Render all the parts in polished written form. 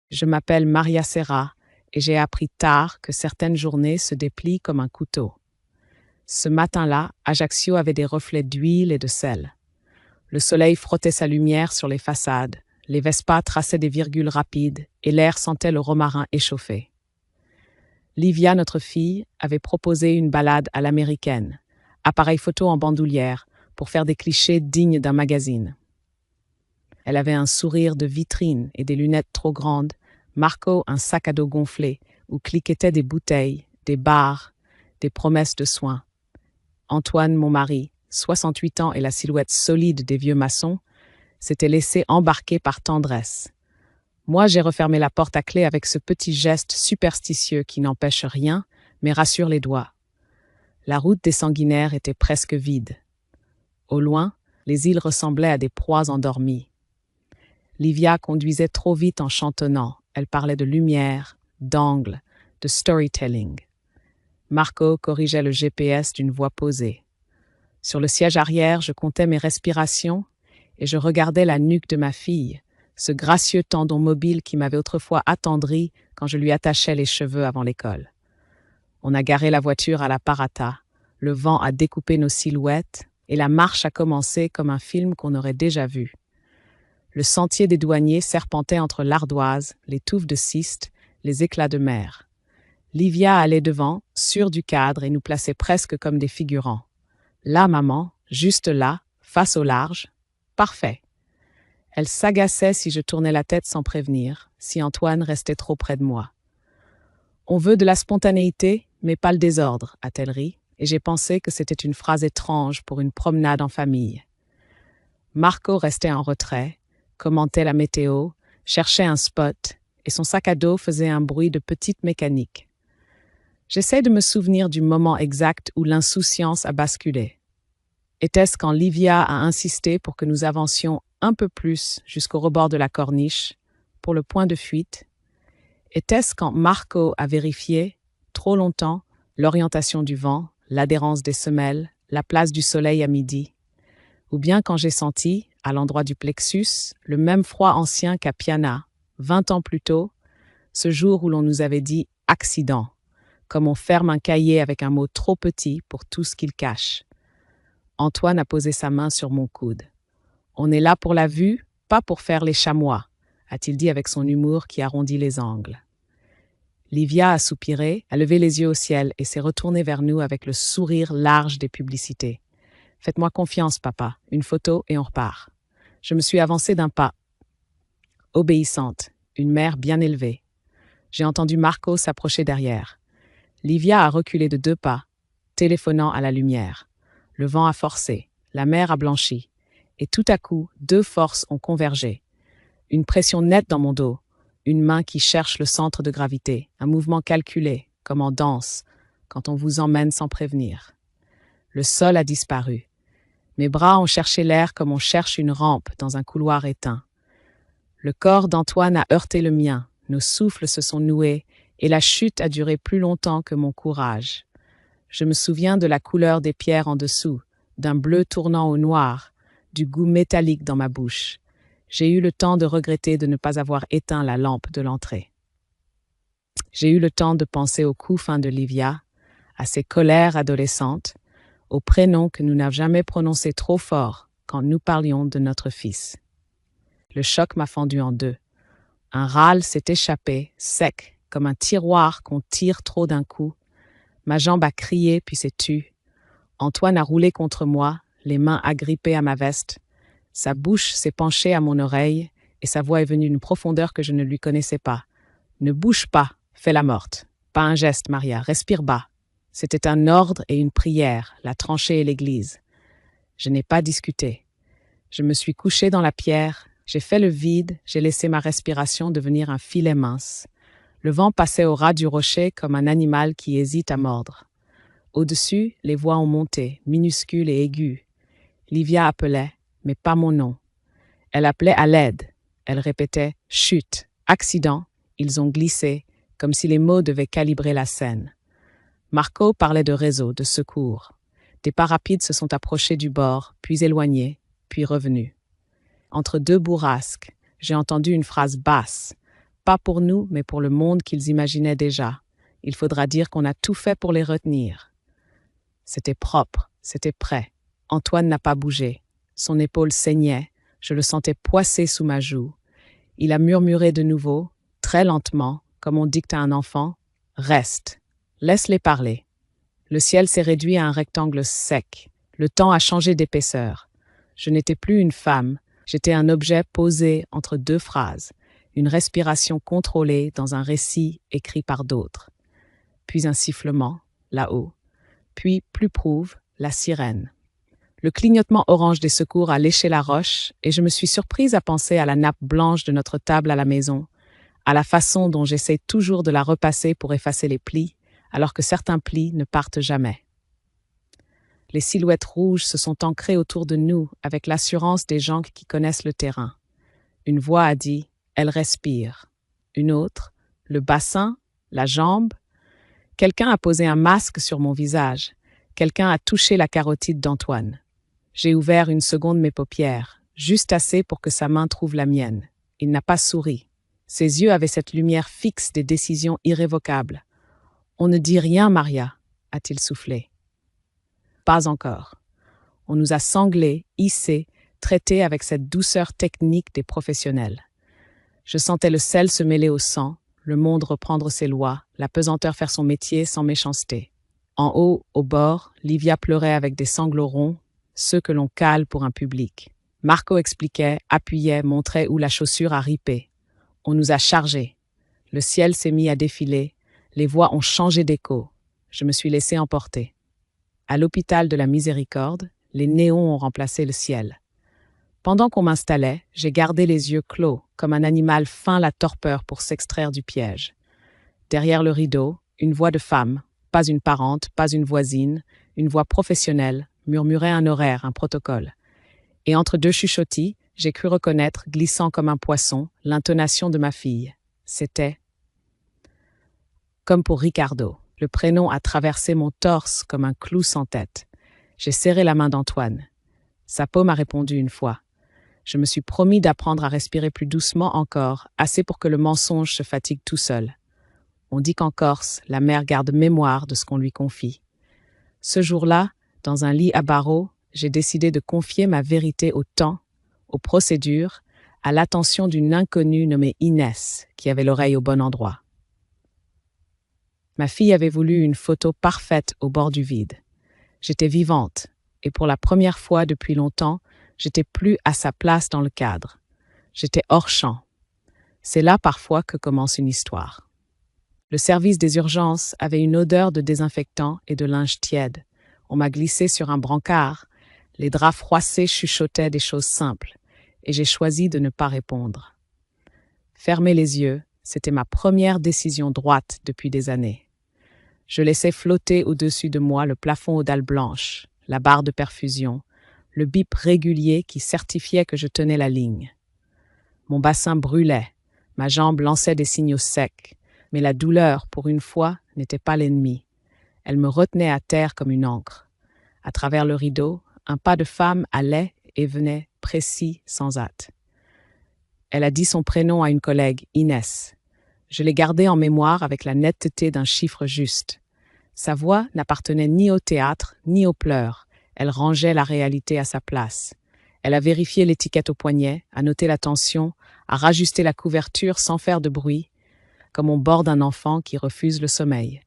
Je m'appelle Maria Serra et j'ai appris tard que certaines journées se déplient comme un couteau. Ce matin-là, Ajaccio avait des reflets d'huile et de sel. Le soleil frottait sa lumière sur les façades, les Vespas traçaient des virgules rapides et l'air sentait le romarin échauffé. Livia, notre fille, avait proposé une balade à l'américaine, appareil photo en bandoulière, pour faire des clichés dignes d'un magazine. Elle avait un sourire de vitrine et des lunettes trop grandes, Marco un sac à dos gonflé où cliquetaient des bouteilles, des bars, des promesses de soins. Antoine, mon mari, 68 ans et la silhouette solide des vieux maçons, s'était laissé embarquer par tendresse. Moi, j'ai refermé la porte à clé avec ce petit geste superstitieux qui n'empêche rien, mais rassure les doigts. La route des sanguinaires était presque vide. Au loin, les îles ressemblaient à des proies endormies. Livia conduisait trop vite en chantonnant. Elle parlait de lumière, d'angle, de storytelling. Marco corrigeait le GPS d'une voix posée. Sur le siège arrière, je comptais mes respirations et je regardais la nuque de ma fille, ce gracieux tendon mobile qui m'avait autrefois attendri quand je lui attachais les cheveux avant l'école. On a garé la voiture à la Parata, le vent a découpé nos silhouettes et la marche a commencé comme un film qu'on aurait déjà vu. Le sentier des douaniers serpentait entre l'ardoise, les touffes de cystes, les éclats de mer. Livia allait devant, sûre du cadre, et nous plaçait presque comme des figurants. Là, maman, juste là, face au large, parfait. Elle s'agaçait si je tournais la tête sans prévenir, si Antoine restait trop près de moi. On veut de la spontanéité, mais pas le désordre, a-t-elle ri, et j'ai pensé que c'était une phrase étrange pour une promenade en famille. Marco restait en retrait, commentait la météo, cherchait un spot, et son sac à dos faisait un bruit de petite mécanique. J'essaie de me souvenir du moment exact où l'insouciance a basculé. Était-ce quand Livia a insisté pour que nous avancions un peu plus jusqu'au rebord de la corniche, pour le point de fuite? Était-ce quand Marco a vérifié, trop longtemps, l'orientation du vent, l'adhérence des semelles, la place du soleil à midi? Ou bien quand j'ai senti, à l'endroit du plexus, le même froid ancien qu'à Piana, 20 ans plus tôt, ce jour où l'on nous avait dit « accident », comme on ferme un cahier avec un mot trop petit pour tout ce qu'il cache. Antoine a posé sa main sur mon coude. « On est là pour la vue, pas pour faire les chamois », a-t-il dit avec son humour qui arrondit les angles. Livia a soupiré, a levé les yeux au ciel et s'est retournée vers nous avec le sourire large des publicités. « Faites-moi confiance, papa. Une photo et on repart. » Je me suis avancée d'un pas. Obéissante, une mère bien élevée. J'ai entendu Marco s'approcher derrière. Livia a reculé de 2 pas, téléphonant à la lumière. Le vent a forcé, la mer a blanchi. Et tout à coup, 2 forces ont convergé. Une pression nette dans mon dos, une main qui cherche le centre de gravité, un mouvement calculé, comme en danse, quand on vous emmène sans prévenir. Le sol a disparu. Mes bras ont cherché l'air comme on cherche une rampe dans un couloir éteint. Le corps d'Antoine a heurté le mien, nos souffles se sont noués et la chute a duré plus longtemps que mon courage. Je me souviens de la couleur des pierres en dessous, d'un bleu tournant au noir, du goût métallique dans ma bouche. J'ai eu le temps de regretter de ne pas avoir éteint la lampe de l'entrée. J'ai eu le temps de penser au cou fin de Livia, à ses colères adolescentes, au prénom que nous n'avions jamais prononcé trop fort quand nous parlions de notre fils. Le choc m'a fendu en 2. Un râle s'est échappé, sec, comme un tiroir qu'on tire trop d'un coup. Ma jambe a crié puis s'est tue. Antoine a roulé contre moi, les mains agrippées à ma veste. Sa bouche s'est penchée à mon oreille et sa voix est venue d'une profondeur que je ne lui connaissais pas. « Ne bouge pas, fais la morte. Pas un geste, Maria, respire bas. » C'était un ordre et une prière, la tranchée et l'église. Je n'ai pas discuté. Je me suis couchée dans la pierre, j'ai fait le vide, j'ai laissé ma respiration devenir un filet mince. Le vent passait au ras du rocher comme un animal qui hésite à mordre. Au-dessus, les voix ont monté, minuscules et aiguës. Livia appelait, mais pas mon nom. Elle appelait à l'aide. Elle répétait « chute, accident ». Ils ont glissé, comme si les mots devaient calibrer la scène. Marco parlait de réseau, de secours. Des pas rapides se sont approchés du bord, puis éloignés, puis revenus. Entre 2 bourrasques, j'ai entendu une phrase basse. pas pour nous, mais pour le monde qu'ils imaginaient déjà. Il faudra dire qu'on a tout fait pour les retenir. C'était propre, c'était prêt. Antoine n'a pas bougé. Son épaule saignait, je le sentais poisser sous ma joue. Il a murmuré de nouveau, très lentement, comme on dicte à un enfant, « Reste, laisse-les parler ». Le ciel s'est réduit à un rectangle sec. Le temps a changé d'épaisseur. Je n'étais plus une femme, j'étais un objet posé entre deux phrases, une respiration contrôlée dans un récit écrit par d'autres. Puis un sifflement, là-haut. Puis, plus prouve, la sirène. Le clignotement orange des secours a léché la roche et je me suis surprise à penser à la nappe blanche de notre table à la maison, à la façon dont j'essaie toujours de la repasser pour effacer les plis, alors que certains plis ne partent jamais. Les silhouettes rouges se sont ancrées autour de nous avec l'assurance des gens qui connaissent le terrain. Une voix a dit « Elle respire ». Une autre « Le bassin, la jambe ». Quelqu'un a posé un masque sur mon visage. Quelqu'un a touché la carotide d'Antoine. J'ai ouvert une seconde mes paupières, juste assez pour que sa main trouve la mienne. Il n'a pas souri. Ses yeux avaient cette lumière fixe des décisions irrévocables. « On ne dit rien, Maria », a-t-il soufflé. Pas encore. On nous a sanglés, hissés, traités avec cette douceur technique des professionnels. Je sentais le sel se mêler au sang, le monde reprendre ses lois, la pesanteur faire son métier sans méchanceté. En haut, au bord, Livia pleurait avec des sanglots ronds, ceux que l'on cale pour un public. Marco expliquait, appuyait, montrait où la chaussure a ripé. On nous a chargés. Le ciel s'est mis à défiler, les voix ont changé d'écho. Je me suis laissé emporter. À l'hôpital de la Miséricorde, les néons ont remplacé le ciel. Pendant qu'on m'installait, j'ai gardé les yeux clos, comme un animal feint la torpeur pour s'extraire du piège. Derrière le rideau, une voix de femme, pas une parente, pas une voisine, une voix professionnelle, murmurait un horaire, un protocole. Et entre deux chuchotis, j'ai cru reconnaître, glissant comme un poisson, l'intonation de ma fille. C'était comme pour Ricardo. Le prénom a traversé mon torse comme un clou sans tête. J'ai serré la main d'Antoine. Sa peau m'a répondu une fois. Je me suis promis d'apprendre à respirer plus doucement encore, assez pour que le mensonge se fatigue tout seul. On dit qu'en Corse, la mère garde mémoire de ce qu'on lui confie. Ce jour-là, dans un lit à barreaux, j'ai décidé de confier ma vérité au temps, aux procédures, à l'attention d'une inconnue nommée Inès, qui avait l'oreille au bon endroit. Ma fille avait voulu une photo parfaite au bord du vide. J'étais vivante, et pour la première fois depuis longtemps, j'étais plus à sa place dans le cadre. J'étais hors champ. C'est là parfois que commence une histoire. Le service des urgences avait une odeur de désinfectant et de linge tiède. On m'a glissé sur un brancard. Les draps froissés chuchotaient des choses simples, et j'ai choisi de ne pas répondre. Fermer les yeux, c'était ma première décision droite depuis des années. Je laissais flotter au-dessus de moi le plafond aux dalles blanches, la barre de perfusion, le bip régulier qui certifiait que je tenais la ligne. Mon bassin brûlait, ma jambe lançait des signaux secs, mais la douleur, pour une fois, n'était pas l'ennemi. Elle me retenait à terre comme une ancre. À travers le rideau, un pas de femme allait et venait, précis, sans hâte. Elle a dit son prénom à une collègue, Inès. Je l'ai gardée en mémoire avec la netteté d'un chiffre juste. Sa voix n'appartenait ni au théâtre, ni aux pleurs. Elle rangeait la réalité à sa place. Elle a vérifié l'étiquette au poignet, a noté la tension, a rajusté la couverture sans faire de bruit, comme on borde un enfant qui refuse le sommeil.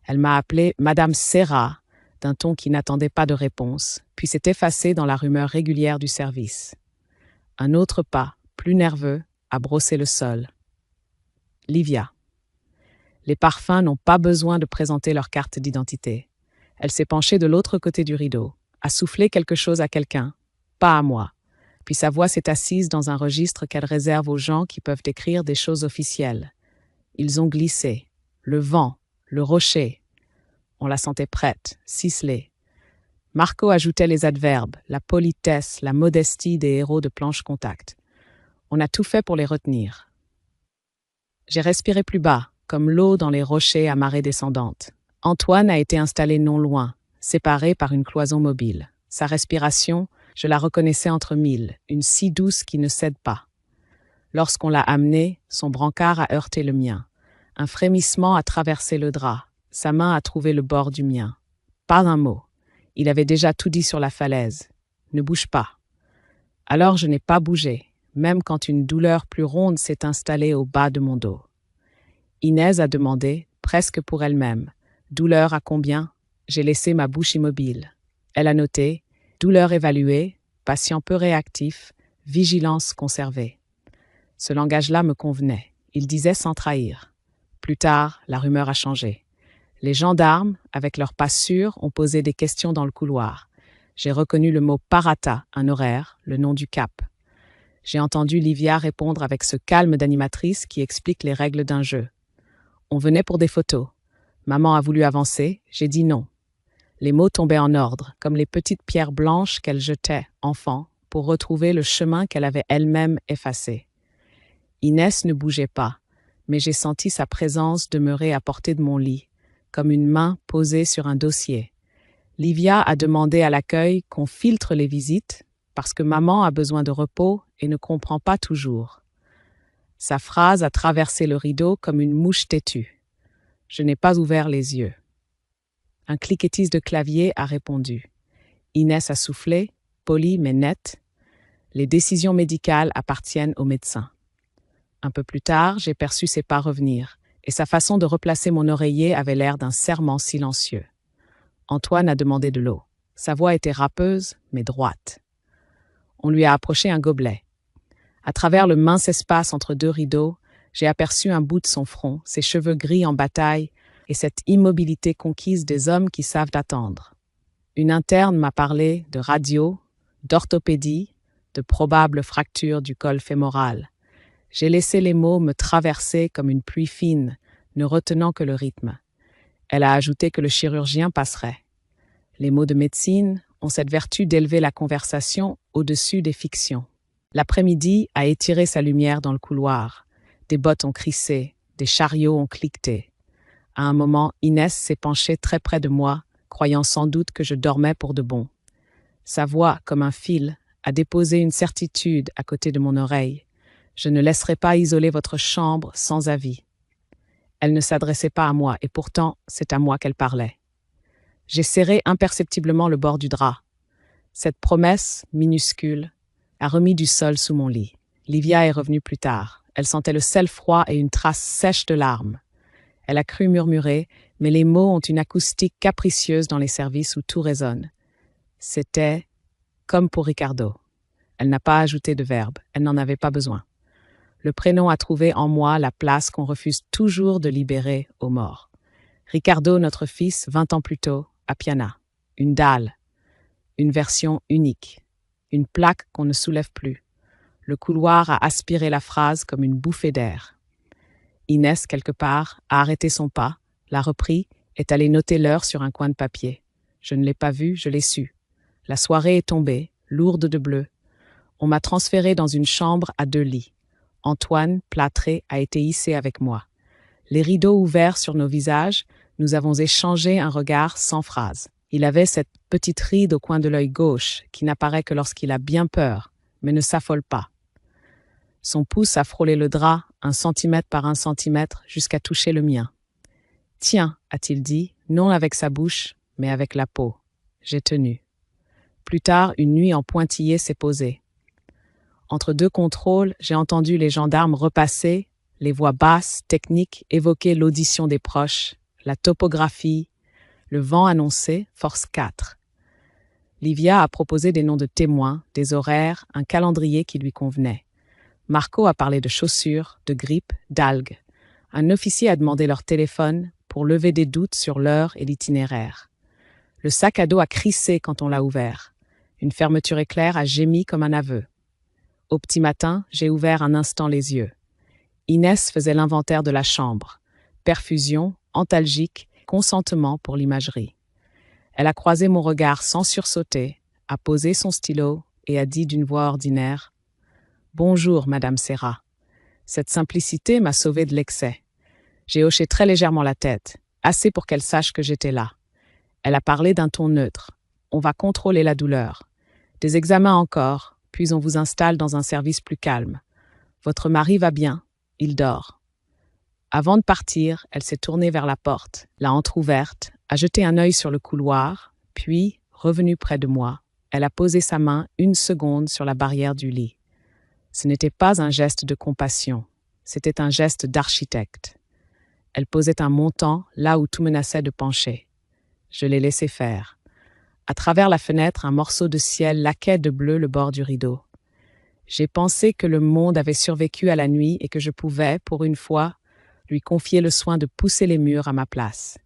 Elle m'a appelée Madame Serra, d'un ton qui n'attendait pas de réponse, puis s'est effacée dans la rumeur régulière du service. Un autre pas, plus nerveux, a brossé le sol. Livia. Les parfums n'ont pas besoin de présenter leur carte d'identité. Elle s'est penchée de l'autre côté du rideau, a soufflé quelque chose à quelqu'un, pas à moi. Puis sa voix s'est assise dans un registre qu'elle réserve aux gens qui peuvent écrire des choses officielles. Ils ont glissé. Le vent, le rocher. On la sentait prête, ciselée. Marco ajoutait les adverbes, la politesse, la modestie des héros de planche contact. On a tout fait pour les retenir. J'ai respiré plus bas, comme l'eau dans les rochers à marée descendante. Antoine a été installé non loin, séparé par une cloison mobile. Sa respiration, je la reconnaissais entre mille, une si douce qui ne cède pas. Lorsqu'on l'a amené, son brancard a heurté le mien. Un frémissement a traversé le drap. Sa main a trouvé le bord du mien. Pas un mot. Il avait déjà tout dit sur la falaise. Ne bouge pas. Alors je n'ai pas bougé, même quand une douleur plus ronde s'est installée au bas de mon dos. Inès a demandé, presque pour elle-même, « Douleur à combien ?» J'ai laissé ma bouche immobile. Elle a noté, « Douleur évaluée, patient peu réactif, vigilance conservée. » Ce langage-là me convenait. Il disait sans trahir. Plus tard, la rumeur a changé. Les gendarmes, avec leurs pas sûrs, ont posé des questions dans le couloir. J'ai reconnu le mot parata, un horaire, le nom du cap. J'ai entendu Livia répondre avec ce calme d'animatrice qui explique les règles d'un jeu. On venait pour des photos. Maman a voulu avancer, j'ai dit non. Les mots tombaient en ordre, comme les petites pierres blanches qu'elle jetait, enfant, pour retrouver le chemin qu'elle avait elle-même effacé. Inès ne bougeait pas, mais j'ai senti sa présence demeurer à portée de mon lit, comme une main posée sur un dossier. Livia a demandé à l'accueil qu'on filtre les visites parce que maman a besoin de repos et ne comprend pas toujours. Sa phrase a traversé le rideau comme une mouche têtue. Je n'ai pas ouvert les yeux. Un cliquetis de clavier a répondu. Inès a soufflé, poli mais net. Les décisions médicales appartiennent aux médecins. Un peu plus tard, j'ai perçu ses pas revenir, et sa façon de replacer mon oreiller avait l'air d'un serment silencieux. Antoine a demandé de l'eau. Sa voix était râpeuse, mais droite. On lui a approché un gobelet. À travers le mince espace entre deux rideaux, j'ai aperçu un bout de son front, ses cheveux gris en bataille, et cette immobilité conquise des hommes qui savent attendre. Une interne m'a parlé de radio, d'orthopédie, de probables fractures du col fémoral. J'ai laissé les mots me traverser comme une pluie fine, ne retenant que le rythme. Elle a ajouté que le chirurgien passerait. Les mots de médecine ont cette vertu d'élever la conversation au-dessus des fictions. L'après-midi a étiré sa lumière dans le couloir. Des bottes ont crissé, des chariots ont cliqueté. À un moment, Inès s'est penchée très près de moi, croyant sans doute que je dormais pour de bon. Sa voix, comme un fil, a déposé une certitude à côté de mon oreille. Je ne laisserai pas isoler votre chambre sans avis. Elle ne s'adressait pas à moi, et pourtant, c'est à moi qu'elle parlait. J'ai serré imperceptiblement le bord du drap. Cette promesse, minuscule, a remis du sol sous mon lit. Livia est revenue plus tard. Elle sentait le sel froid et une trace sèche de larmes. Elle a cru murmurer, mais les mots ont une acoustique capricieuse dans les services où tout résonne. C'était comme pour Ricardo. Elle n'a pas ajouté de verbe, elle n'en avait pas besoin. Le prénom a trouvé en moi la place qu'on refuse toujours de libérer aux morts. Ricardo, notre fils, 20 ans plus tôt, à Piana. Une dalle. Une version unique. Une plaque qu'on ne soulève plus. Le couloir a aspiré la phrase comme une bouffée d'air. Inès, quelque part, a arrêté son pas, l'a repris, est allée noter l'heure sur un coin de papier. Je ne l'ai pas vue, je l'ai su. La soirée est tombée, lourde de bleu. On m'a transférée dans une chambre à 2 lits. Antoine, plâtré, a été hissé avec moi. Les rideaux ouverts sur nos visages, nous avons échangé un regard sans phrase. Il avait cette petite ride au coin de l'œil gauche qui n'apparaît que lorsqu'il a bien peur, mais ne s'affole pas. Son pouce a frôlé le drap, 1 centimètre par 1 centimètre, jusqu'à toucher le mien. « Tiens », a-t-il dit, non avec sa bouche, mais avec la peau. J'ai tenu. Plus tard, une nuit en pointillé s'est posée. Entre 2 contrôles, j'ai entendu les gendarmes repasser, les voix basses, techniques, évoquer l'audition des proches, la topographie, le vent annoncé, force 4. Livia a proposé des noms de témoins, des horaires, un calendrier qui lui convenait. Marco a parlé de chaussures, de grippe, d'algues. Un officier a demandé leur téléphone pour lever des doutes sur l'heure et l'itinéraire. Le sac à dos a crissé quand on l'a ouvert. Une fermeture éclair a gémi comme un aveu. Au petit matin, j'ai ouvert un instant les yeux. Inès faisait l'inventaire de la chambre. Perfusion, antalgique, consentement pour l'imagerie. Elle a croisé mon regard sans sursauter, a posé son stylo et a dit d'une voix ordinaire « Bonjour, Madame Serra ». Cette simplicité m'a sauvée de l'excès. J'ai hoché très légèrement la tête, assez pour qu'elle sache que j'étais là. Elle a parlé d'un ton neutre. On va contrôler la douleur. Des examens encore, puis on vous installe dans un service plus calme. Votre mari va bien, il dort. » Avant de partir, elle s'est tournée vers la porte, l'a entr'ouverte, a jeté un œil sur le couloir, puis, revenue près de moi, elle a posé sa main 1 seconde sur la barrière du lit. Ce n'était pas un geste de compassion, c'était un geste d'architecte. Elle posait un montant là où tout menaçait de pencher. Je l'ai laissé faire. À travers la fenêtre, un morceau de ciel laquait de bleu le bord du rideau. J'ai pensé que le monde avait survécu à la nuit et que je pouvais, pour une fois, lui confier le soin de pousser les murs à ma place.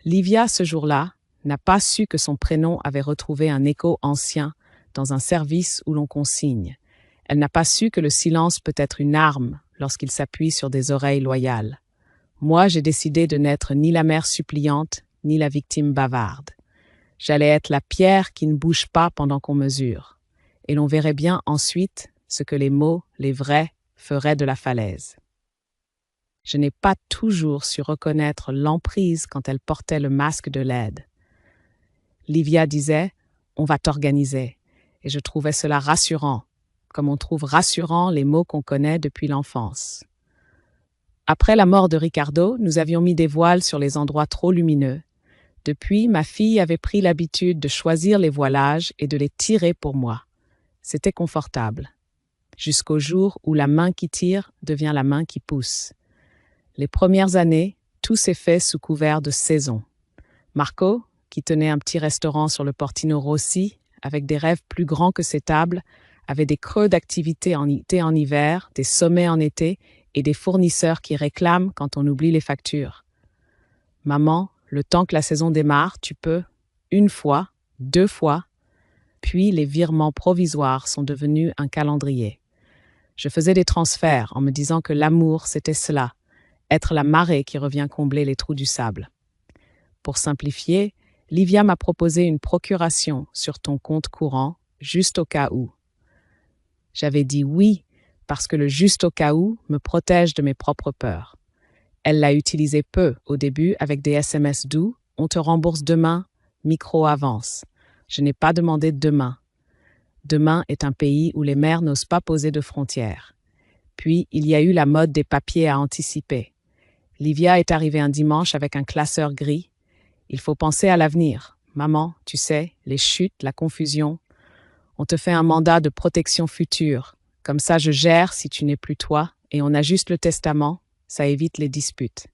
Livia, ce jour-là, n'a pas su que son prénom avait retrouvé un écho ancien dans un service où l'on consigne. Elle n'a pas su que le silence peut être une arme lorsqu'il s'appuie sur des oreilles loyales. Moi, j'ai décidé de n'être ni la mère suppliante, ni la victime bavarde. J'allais être la pierre qui ne bouge pas pendant qu'on mesure. Et l'on verrait bien ensuite ce que les mots, les vrais, feraient de la falaise. Je n'ai pas toujours su reconnaître l'emprise quand elle portait le masque de l'aide. Livia disait « On va t'organiser » et je trouvais cela rassurant, comme on trouve rassurant les mots qu'on connaît depuis l'enfance. Après la mort de Ricardo, nous avions mis des voiles sur les endroits trop lumineux. Depuis, ma fille avait pris l'habitude de choisir les voilages et de les tirer pour moi. C'était confortable. Jusqu'au jour où la main qui tire devient la main qui pousse. Les premières années, tout s'est fait sous couvert de saison. Marco, qui tenait un petit restaurant sur le Portino Rossi, avec des rêves plus grands que ses tables, avait des creux d'activité en été en hiver, des sommets en été et des fournisseurs qui réclament quand on oublie les factures. Maman, le temps que la saison démarre, tu peux, 1 fois, 2 fois, puis les virements provisoires sont devenus un calendrier. Je faisais des transferts en me disant que l'amour, c'était cela, être la marée qui revient combler les trous du sable. Pour simplifier, Livia m'a proposé une procuration sur ton compte courant, juste au cas où. J'avais dit oui, parce que le juste au cas où me protège de mes propres peurs. Elle l'a utilisé peu au début avec des SMS doux, on te rembourse demain, micro-avance. Je n'ai pas demandé demain. Demain est un pays où les mères n'osent pas poser de frontières. Puis, il y a eu la mode des papiers à anticiper. Livia est arrivée un dimanche avec un classeur gris. Il faut penser à l'avenir. Maman, tu sais, les chutes, la confusion. On te fait un mandat de protection future. Comme ça, je gère si tu n'es plus toi et on ajuste le testament, ça évite les disputes.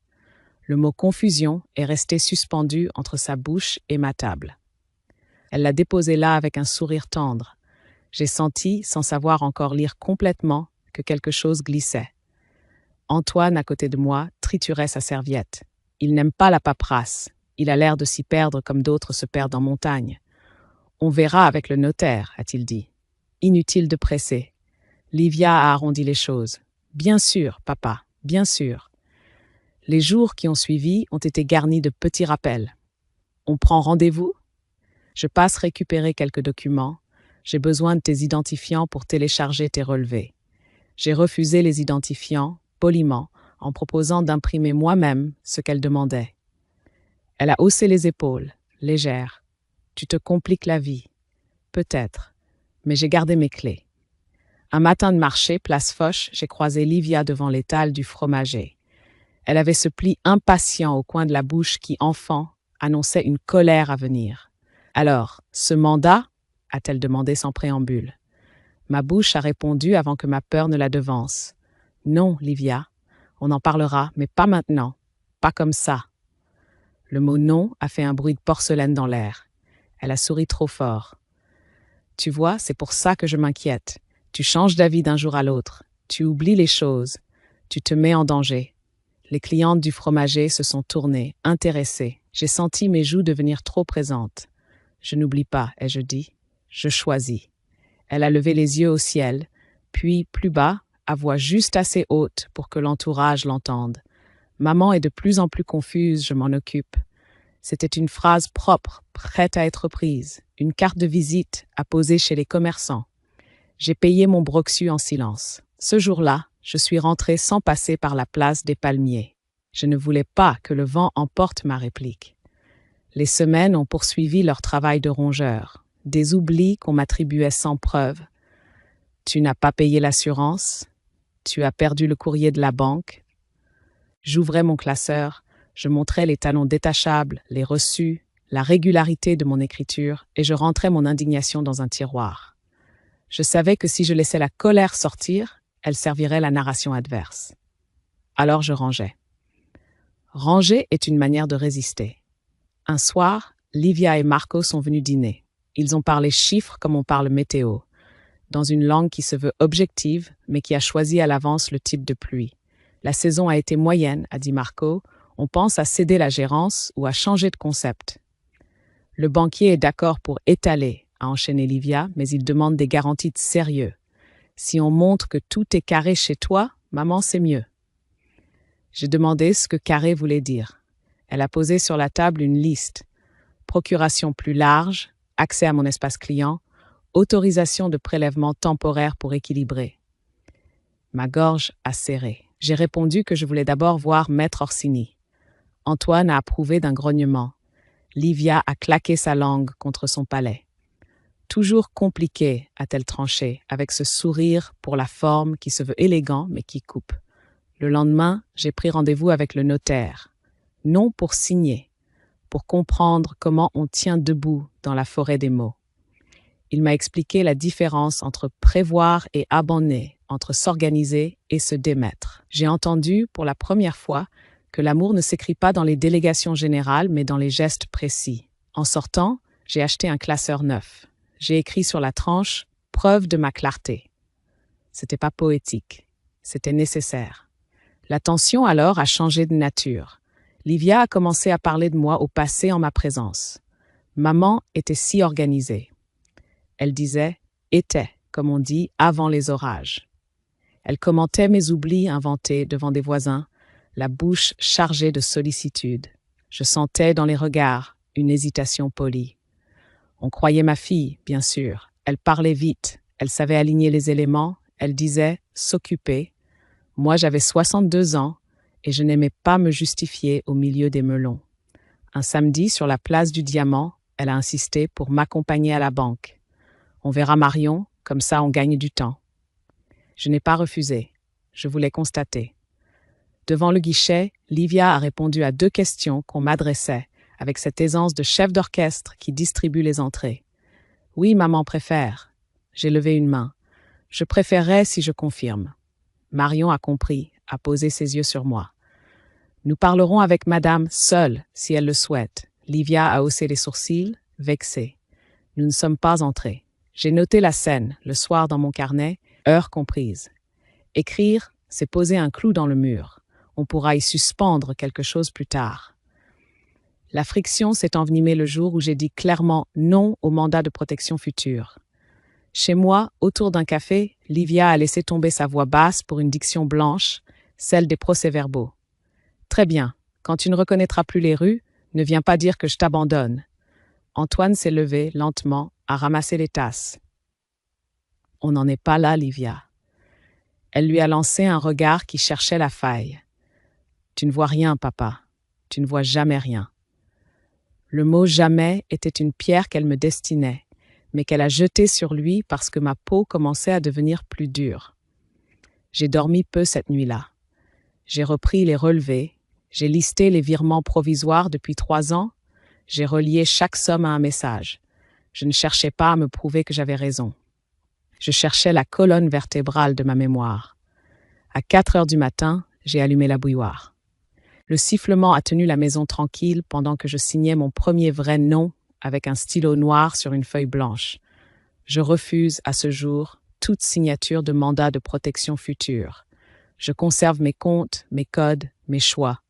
Le mot confusion est resté suspendu entre sa bouche et ma table. Elle l'a déposé là avec un sourire tendre. J'ai senti, sans savoir encore lire complètement, que quelque chose glissait. Antoine, à côté de moi, triturait sa serviette. Il n'aime pas la paperasse. Il a l'air de s'y perdre comme d'autres se perdent en montagne. On verra avec le notaire, a-t-il dit. Inutile de presser. Livia a arrondi les choses. Bien sûr, papa, bien sûr. Les jours qui ont suivi ont été garnis de petits rappels. On prend rendez-vous? Je passe récupérer quelques documents. J'ai besoin de tes identifiants pour télécharger tes relevés. J'ai refusé les identifiants, poliment, en proposant d'imprimer moi-même ce qu'elle demandait. Elle a haussé les épaules, légère. Tu te compliques la vie. Peut-être, mais j'ai gardé mes clés. Un matin de marché, place Foch, j'ai croisé Livia devant l'étal du fromager. Elle avait ce pli impatient au coin de la bouche qui, enfant, annonçait une colère à venir. « Alors, ce mandat ?» a-t-elle demandé sans préambule. Ma bouche a répondu avant que ma peur ne la devance. « Non, Livia, on en parlera, mais pas maintenant, pas comme ça. » Le mot « non » a fait un bruit de porcelaine dans l'air. Elle a souri trop fort. « Tu vois, c'est pour ça que je m'inquiète. Tu changes d'avis d'un jour à l'autre. Tu oublies les choses. Tu te mets en danger. » Les clientes du fromager se sont tournées, intéressées. J'ai senti mes joues devenir trop présentes. Je n'oublie pas, ai-je dit. Je choisis. Elle a levé les yeux au ciel, puis plus bas, à voix juste assez haute pour que l'entourage l'entende. Maman est de plus en plus confuse, je m'en occupe. C'était une phrase propre, prête à être prise, une carte de visite à poser chez les commerçants. J'ai payé mon broxu en silence. Ce jour-là, je suis rentrée sans passer par la place des Palmiers. Je ne voulais pas que le vent emporte ma réplique. Les semaines ont poursuivi leur travail de rongeur, des oublis qu'on m'attribuait sans preuve. Tu n'as pas payé l'assurance? tu as perdu le courrier de la banque. J'ouvrais mon classeur, je montrais les talons détachables, les reçus, la régularité de mon écriture, et je rentrais mon indignation dans un tiroir. Je savais que si je laissais la colère sortir, elle servirait la narration adverse. Alors je rangeais. Ranger est une manière de résister. Un soir, Livia et Marco sont venus dîner. Ils ont parlé chiffres comme on parle météo, dans une langue qui se veut objective, mais qui a choisi à l'avance le type de pluie. La saison a été moyenne, a dit Marco. On pense à céder la gérance ou à changer de concept. Le banquier est d'accord pour étaler, a enchaîné Livia, mais il demande des garanties de sérieux. Si on montre que tout est carré chez toi, maman, c'est mieux. J'ai demandé ce que carré voulait dire. Elle a posé sur la table une liste. Procuration plus large, accès à mon espace client, autorisation de prélèvement temporaire pour équilibrer. Ma gorge a serré. J'ai répondu que je voulais d'abord voir Maître Orsini. Antoine a approuvé d'un grognement. Livia a claqué sa langue contre son palais. Toujours compliqué, a-t-elle tranché, avec ce sourire pour la forme qui se veut élégant mais qui coupe. Le lendemain, j'ai pris rendez-vous avec le notaire. Non pour signer, pour comprendre comment on tient debout dans la forêt des mots. Il m'a expliqué la différence entre prévoir et abandonner, entre s'organiser et se démettre. J'ai entendu, pour la première fois, que l'amour ne s'écrit pas dans les délégations générales, mais dans les gestes précis. En sortant, j'ai acheté un classeur neuf. J'ai écrit sur la tranche « Preuve de ma clarté ». C'était pas poétique, c'était nécessaire. La tension alors a changé de nature. Livia a commencé à parler de moi au passé en ma présence. Maman était si organisée. Elle disait « était », comme on dit, avant les orages. Elle commentait mes oublis inventés devant des voisins, la bouche chargée de sollicitude. Je sentais dans les regards une hésitation polie. On croyait ma fille, bien sûr. Elle parlait vite, elle savait aligner les éléments, elle disait « s'occuper ». Moi, j'avais 62 ans et je n'aimais pas me justifier au milieu des melons. Un samedi, sur la place du Diamant, elle a insisté pour m'accompagner à la banque. On verra Marion, comme ça on gagne du temps. Je n'ai pas refusé. Je voulais constater. Devant le guichet, Livia a répondu à 2 questions qu'on m'adressait, avec cette aisance de chef d'orchestre qui distribue les entrées. Oui, maman préfère. J'ai levé une main. Je préférerais si je confirme. Marion a compris, a posé ses yeux sur moi. Nous parlerons avec madame seule, si elle le souhaite. Livia a haussé les sourcils, vexée. Nous ne sommes pas entrés. J'ai noté la scène, le soir dans mon carnet, heure comprise. Écrire, c'est poser un clou dans le mur. On pourra y suspendre quelque chose plus tard. La friction s'est envenimée le jour où j'ai dit clairement non au mandat de protection future. Chez moi, autour d'un café, Livia a laissé tomber sa voix basse pour une diction blanche, celle des procès-verbaux. « Très bien, quand tu ne reconnaîtras plus les rues, ne viens pas dire que je t'abandonne. » Antoine s'est levé, lentement, a ramassé les tasses. « On n'en est pas là, Livia. » Elle lui a lancé un regard qui cherchait la faille. « Tu ne vois rien, papa. Tu ne vois jamais rien. » Le mot « jamais » était une pierre qu'elle me destinait, mais qu'elle a jetée sur lui parce que ma peau commençait à devenir plus dure. J'ai dormi peu cette nuit-là. J'ai repris les relevés, j'ai listé les virements provisoires depuis 3 ans, j'ai relié chaque somme à un message. Je ne cherchais pas à me prouver que j'avais raison. Je cherchais la colonne vertébrale de ma mémoire. À 4 heures du matin, j'ai allumé la bouilloire. Le sifflement a tenu la maison tranquille pendant que je signais mon premier vrai non avec un stylo noir sur une feuille blanche. Je refuse, à ce jour, toute signature de mandat de protection future. Je conserve mes comptes, mes codes, mes choix.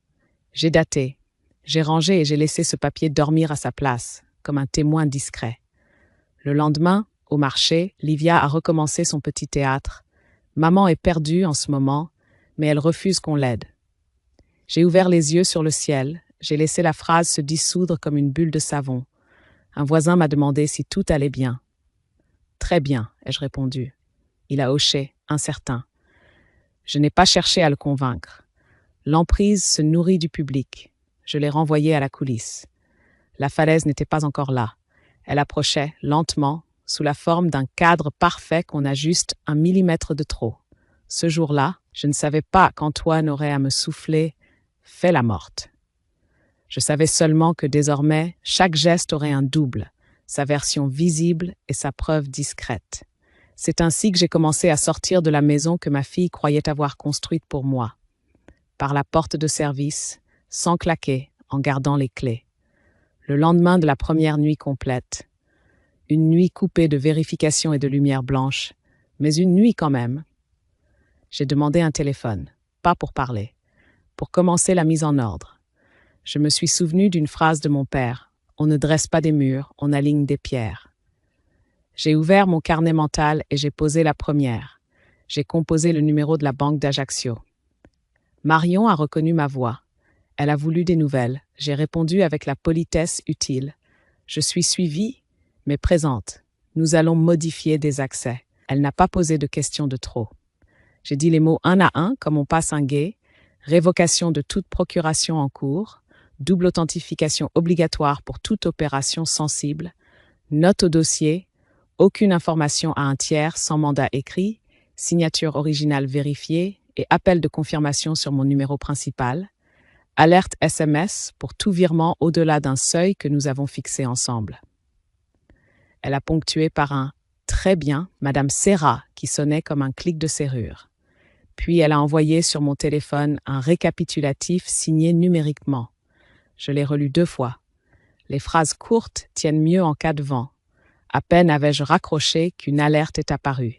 J'ai daté. J'ai rangé et j'ai laissé ce papier dormir à sa place, comme un témoin discret. Le lendemain, au marché, Livia a recommencé son petit théâtre. Maman est perdue en ce moment, mais elle refuse qu'on l'aide. J'ai ouvert les yeux sur le ciel, j'ai laissé la phrase se dissoudre comme une bulle de savon. Un voisin m'a demandé si tout allait bien. « Très bien », ai-je répondu. Il a hoché, incertain. Je n'ai pas cherché à le convaincre. L'emprise se nourrit du public. Je l'ai renvoyé à la coulisse. La falaise n'était pas encore là. Elle approchait, lentement, sous la forme d'un cadre parfait qu'on ajuste 1 millimètre de trop. Ce jour-là, je ne savais pas qu'Antoine aurait à me souffler « fais la morte ». Je savais seulement que désormais, chaque geste aurait un double, sa version visible et sa preuve discrète. C'est ainsi que j'ai commencé à sortir de la maison que ma fille croyait avoir construite pour moi. Par la porte de service, sans claquer, en gardant les clés. Le lendemain de la première nuit complète. Une nuit coupée de vérification et de lumière blanche, mais une nuit quand même. J'ai demandé un téléphone, pas pour parler, pour commencer la mise en ordre. Je me suis souvenu d'une phrase de mon père. On ne dresse pas des murs, on aligne des pierres. J'ai ouvert mon carnet mental et j'ai posé la première. J'ai composé le numéro de la banque d'Ajaccio. Marion a reconnu ma voix. Elle a voulu des nouvelles. J'ai répondu avec la politesse utile. Je suis suivie, mais présente. Nous allons modifier des accès. Elle n'a pas posé de questions de trop. J'ai dit les mots un à un, comme on passe un guet. Révocation de toute procuration en cours. Double authentification obligatoire pour toute opération sensible. Note au dossier. Aucune information à un tiers sans mandat écrit. Signature originale vérifiée et appel de confirmation sur mon numéro principal. Alerte SMS pour tout virement au-delà d'un seuil que nous avons fixé ensemble. Elle a ponctué par un « très bien, Madame Serra » qui sonnait comme un clic de serrure. Puis elle a envoyé sur mon téléphone un récapitulatif signé numériquement. Je l'ai relu 2 fois. Les phrases courtes tiennent mieux en cas de vent. À peine avais-je raccroché qu'une alerte est apparue.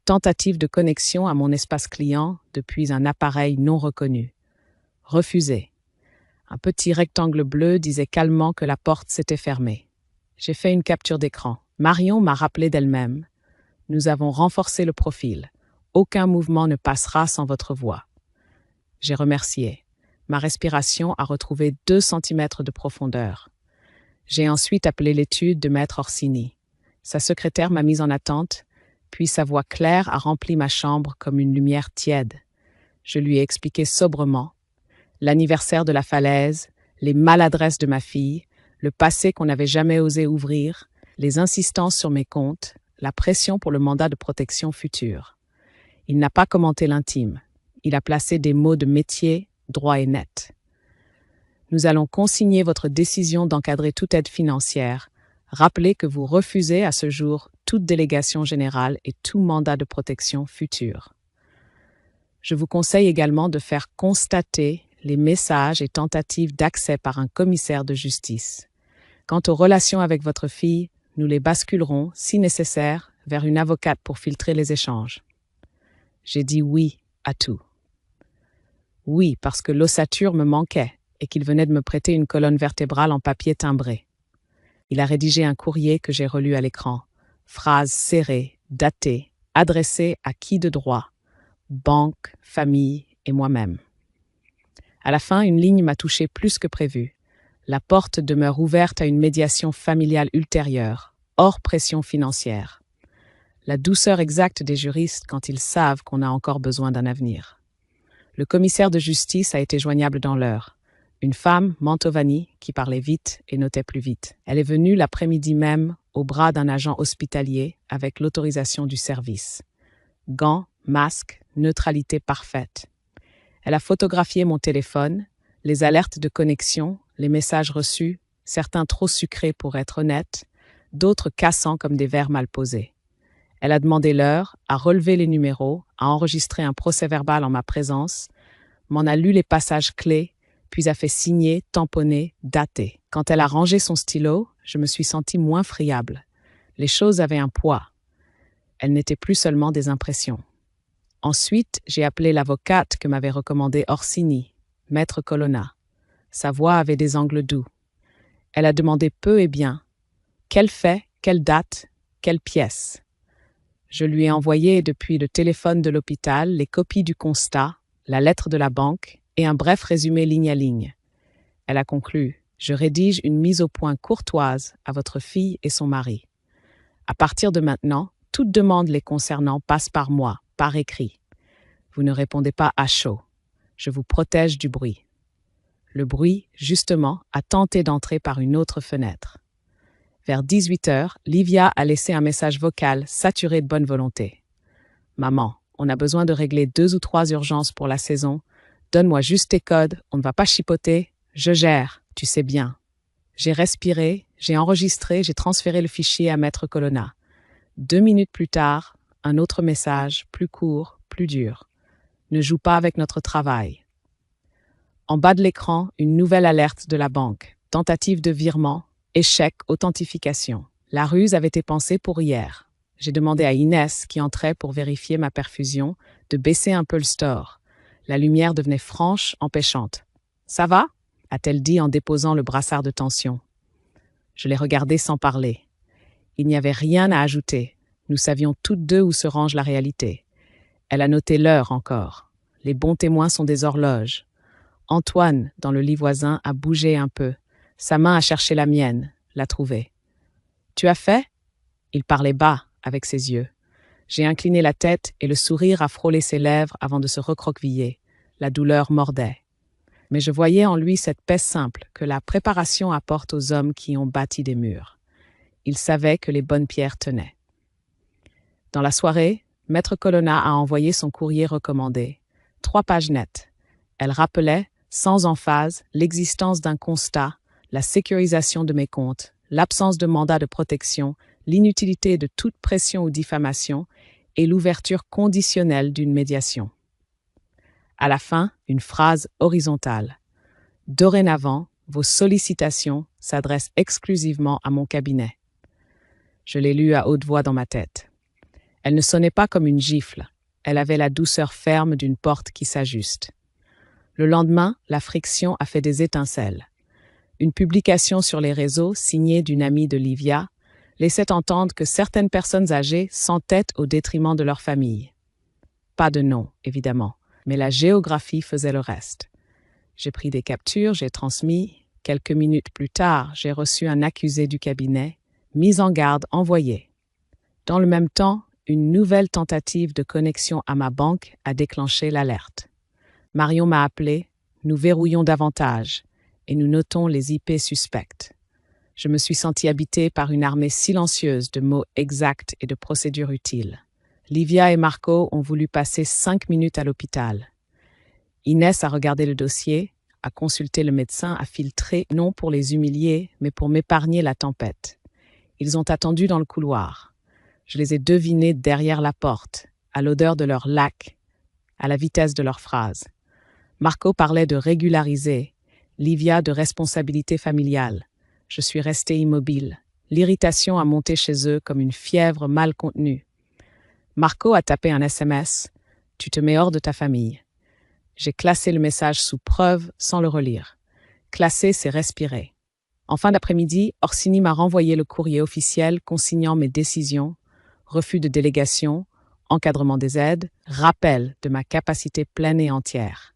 Tentative de connexion à mon espace client depuis un appareil non reconnu. Refusé. Un petit rectangle bleu disait calmement que la porte s'était fermée. J'ai fait une capture d'écran. Marion m'a rappelé d'elle-même. Nous avons renforcé le profil. Aucun mouvement ne passera sans votre voix. J'ai remercié. Ma respiration a retrouvé 2 centimètres de profondeur. J'ai ensuite appelé l'étude de Maître Orsini. Sa secrétaire m'a mise en attente, puis sa voix claire a rempli ma chambre comme une lumière tiède. Je lui ai expliqué sobrement l'anniversaire de la falaise, les maladresses de ma fille, le passé qu'on n'avait jamais osé ouvrir, les insistances sur mes comptes, la pression pour le mandat de protection futur. Il n'a pas commenté l'intime. Il a placé des mots de métier droits et nets. Nous allons consigner votre décision d'encadrer toute aide financière. Rappelez que vous refusez à ce jour toute délégation générale et tout mandat de protection futur. Je vous conseille également de faire constater les messages et tentatives d'accès par un commissaire de justice. Quant aux relations avec votre fille, nous les basculerons, si nécessaire, vers une avocate pour filtrer les échanges. J'ai dit oui à tout. Oui, parce que l'ossature me manquait et qu'il venait de me prêter une colonne vertébrale en papier timbré. Il a rédigé un courrier que j'ai relu à l'écran. Phrases serrées, datées, adressées à qui de droit? Banque, famille et moi-même. À la fin, une ligne m'a touché plus que prévu. La porte demeure ouverte à une médiation familiale ultérieure, hors pression financière. La douceur exacte des juristes quand ils savent qu'on a encore besoin d'un avenir. Le commissaire de justice a été joignable dans l'heure. Une femme, Mantovani, qui parlait vite et notait plus vite. Elle est venue l'après-midi même au bras d'un agent hospitalier avec l'autorisation du service. Gants, masque, neutralité parfaite. Elle a photographié mon téléphone, les alertes de connexion, les messages reçus, certains trop sucrés pour être honnêtes, d'autres cassants comme des vers mal posés. Elle a demandé l'heure, a relevé les numéros, a enregistré un procès-verbal en ma présence, m'en a lu les passages clés, puis a fait signer, tamponner, dater. Quand elle a rangé son stylo, je me suis sentie moins friable. Les choses avaient un poids. Elles n'étaient plus seulement des impressions. Ensuite, j'ai appelé l'avocate que m'avait recommandée Orsini, Maître Colonna. Sa voix avait des angles doux. Elle a demandé peu et bien. Quel fait, quelle date, quelle pièce? Je lui ai envoyé depuis le téléphone de l'hôpital les copies du constat, la lettre de la banque et un bref résumé ligne à ligne. Elle a conclu « Je rédige une mise au point courtoise à votre fille et son mari. À partir de maintenant, toute demande les concernant passe par moi, par écrit. Vous ne répondez pas à chaud. Je vous protège du bruit. » Le bruit, justement, a tenté d'entrer par une autre fenêtre. Vers 18h, Livia a laissé un message vocal saturé de bonne volonté. « Maman, on a besoin de régler 2 ou 3 urgences pour la saison. Donne-moi juste tes codes, on ne va pas chipoter. Je gère, tu sais bien. J'ai respiré, j'ai enregistré, j'ai transféré le fichier à Maître Colonna. 2 minutes plus tard, un autre message, plus court, plus dur. Ne joue pas avec notre travail. En bas de l'écran, une nouvelle alerte de la banque. Tentative de virement, échec, authentification. La ruse avait été pensée pour hier. J'ai demandé à Inès, qui entrait pour vérifier ma perfusion, de baisser un peu le store. La lumière devenait franche, empêchante. « Ça va ?» a-t-elle dit en déposant le brassard de tension. Je l'ai regardée sans parler. Il n'y avait rien à ajouter. Nous savions toutes deux où se range la réalité. Elle a noté l'heure encore. Les bons témoins sont des horloges. Antoine, dans le lit voisin, a bougé un peu. Sa main a cherché la mienne, l'a trouvée. « Tu as fait ?» Il parlait bas, avec ses yeux. J'ai incliné la tête et le sourire a frôlé ses lèvres avant de se recroqueviller. La douleur mordait. Mais je voyais en lui cette paix simple que la préparation apporte aux hommes qui ont bâti des murs. Il savait que les bonnes pierres tenaient. Dans la soirée, Maître Colonna a envoyé son courrier recommandé. 3 pages nettes. Elle rappelait, sans emphase, l'existence d'un constat, la sécurisation de mes comptes, l'absence de mandat de protection, l'inutilité de toute pression ou diffamation et l'ouverture conditionnelle d'une médiation. À la fin, une phrase horizontale. « Dorénavant, vos sollicitations s'adressent exclusivement à mon cabinet. » Je l'ai lue à haute voix dans ma tête. Elle ne sonnait pas comme une gifle. Elle avait la douceur ferme d'une porte qui s'ajuste. Le lendemain, la friction a fait des étincelles. Une publication sur les réseaux, signée d'une amie de Livia, laissait entendre que certaines personnes âgées s'entêtent au détriment de leur famille. Pas de nom, évidemment, mais la géographie faisait le reste. J'ai pris des captures, j'ai transmis. Quelques minutes plus tard, j'ai reçu un accusé du cabinet, mise en garde envoyée. Dans le même temps, une nouvelle tentative de connexion à ma banque a déclenché l'alerte. Marion m'a appelé, nous verrouillons davantage et nous notons les IP suspects. Je me suis sentie habitée par une armée silencieuse de mots exacts et de procédures utiles. Livia et Marco ont voulu passer 5 minutes à l'hôpital. Inès a regardé le dossier, a consulté le médecin, a filtré, non pour les humilier, mais pour m'épargner la tempête. Ils ont attendu dans le couloir. Je les ai devinés derrière la porte, à l'odeur de leur lac, à la vitesse de leurs phrases. Marco parlait de régulariser, Livia de responsabilité familiale. Je suis restée immobile. L'irritation a monté chez eux comme une fièvre mal contenue. Marco a tapé un SMS. « Tu te mets hors de ta famille. » J'ai classé le message sous preuve sans le relire. Classer, c'est respirer. En fin d'après-midi, Orsini m'a renvoyé le courrier officiel consignant mes décisions, refus de délégation, encadrement des aides, rappel de ma capacité pleine et entière.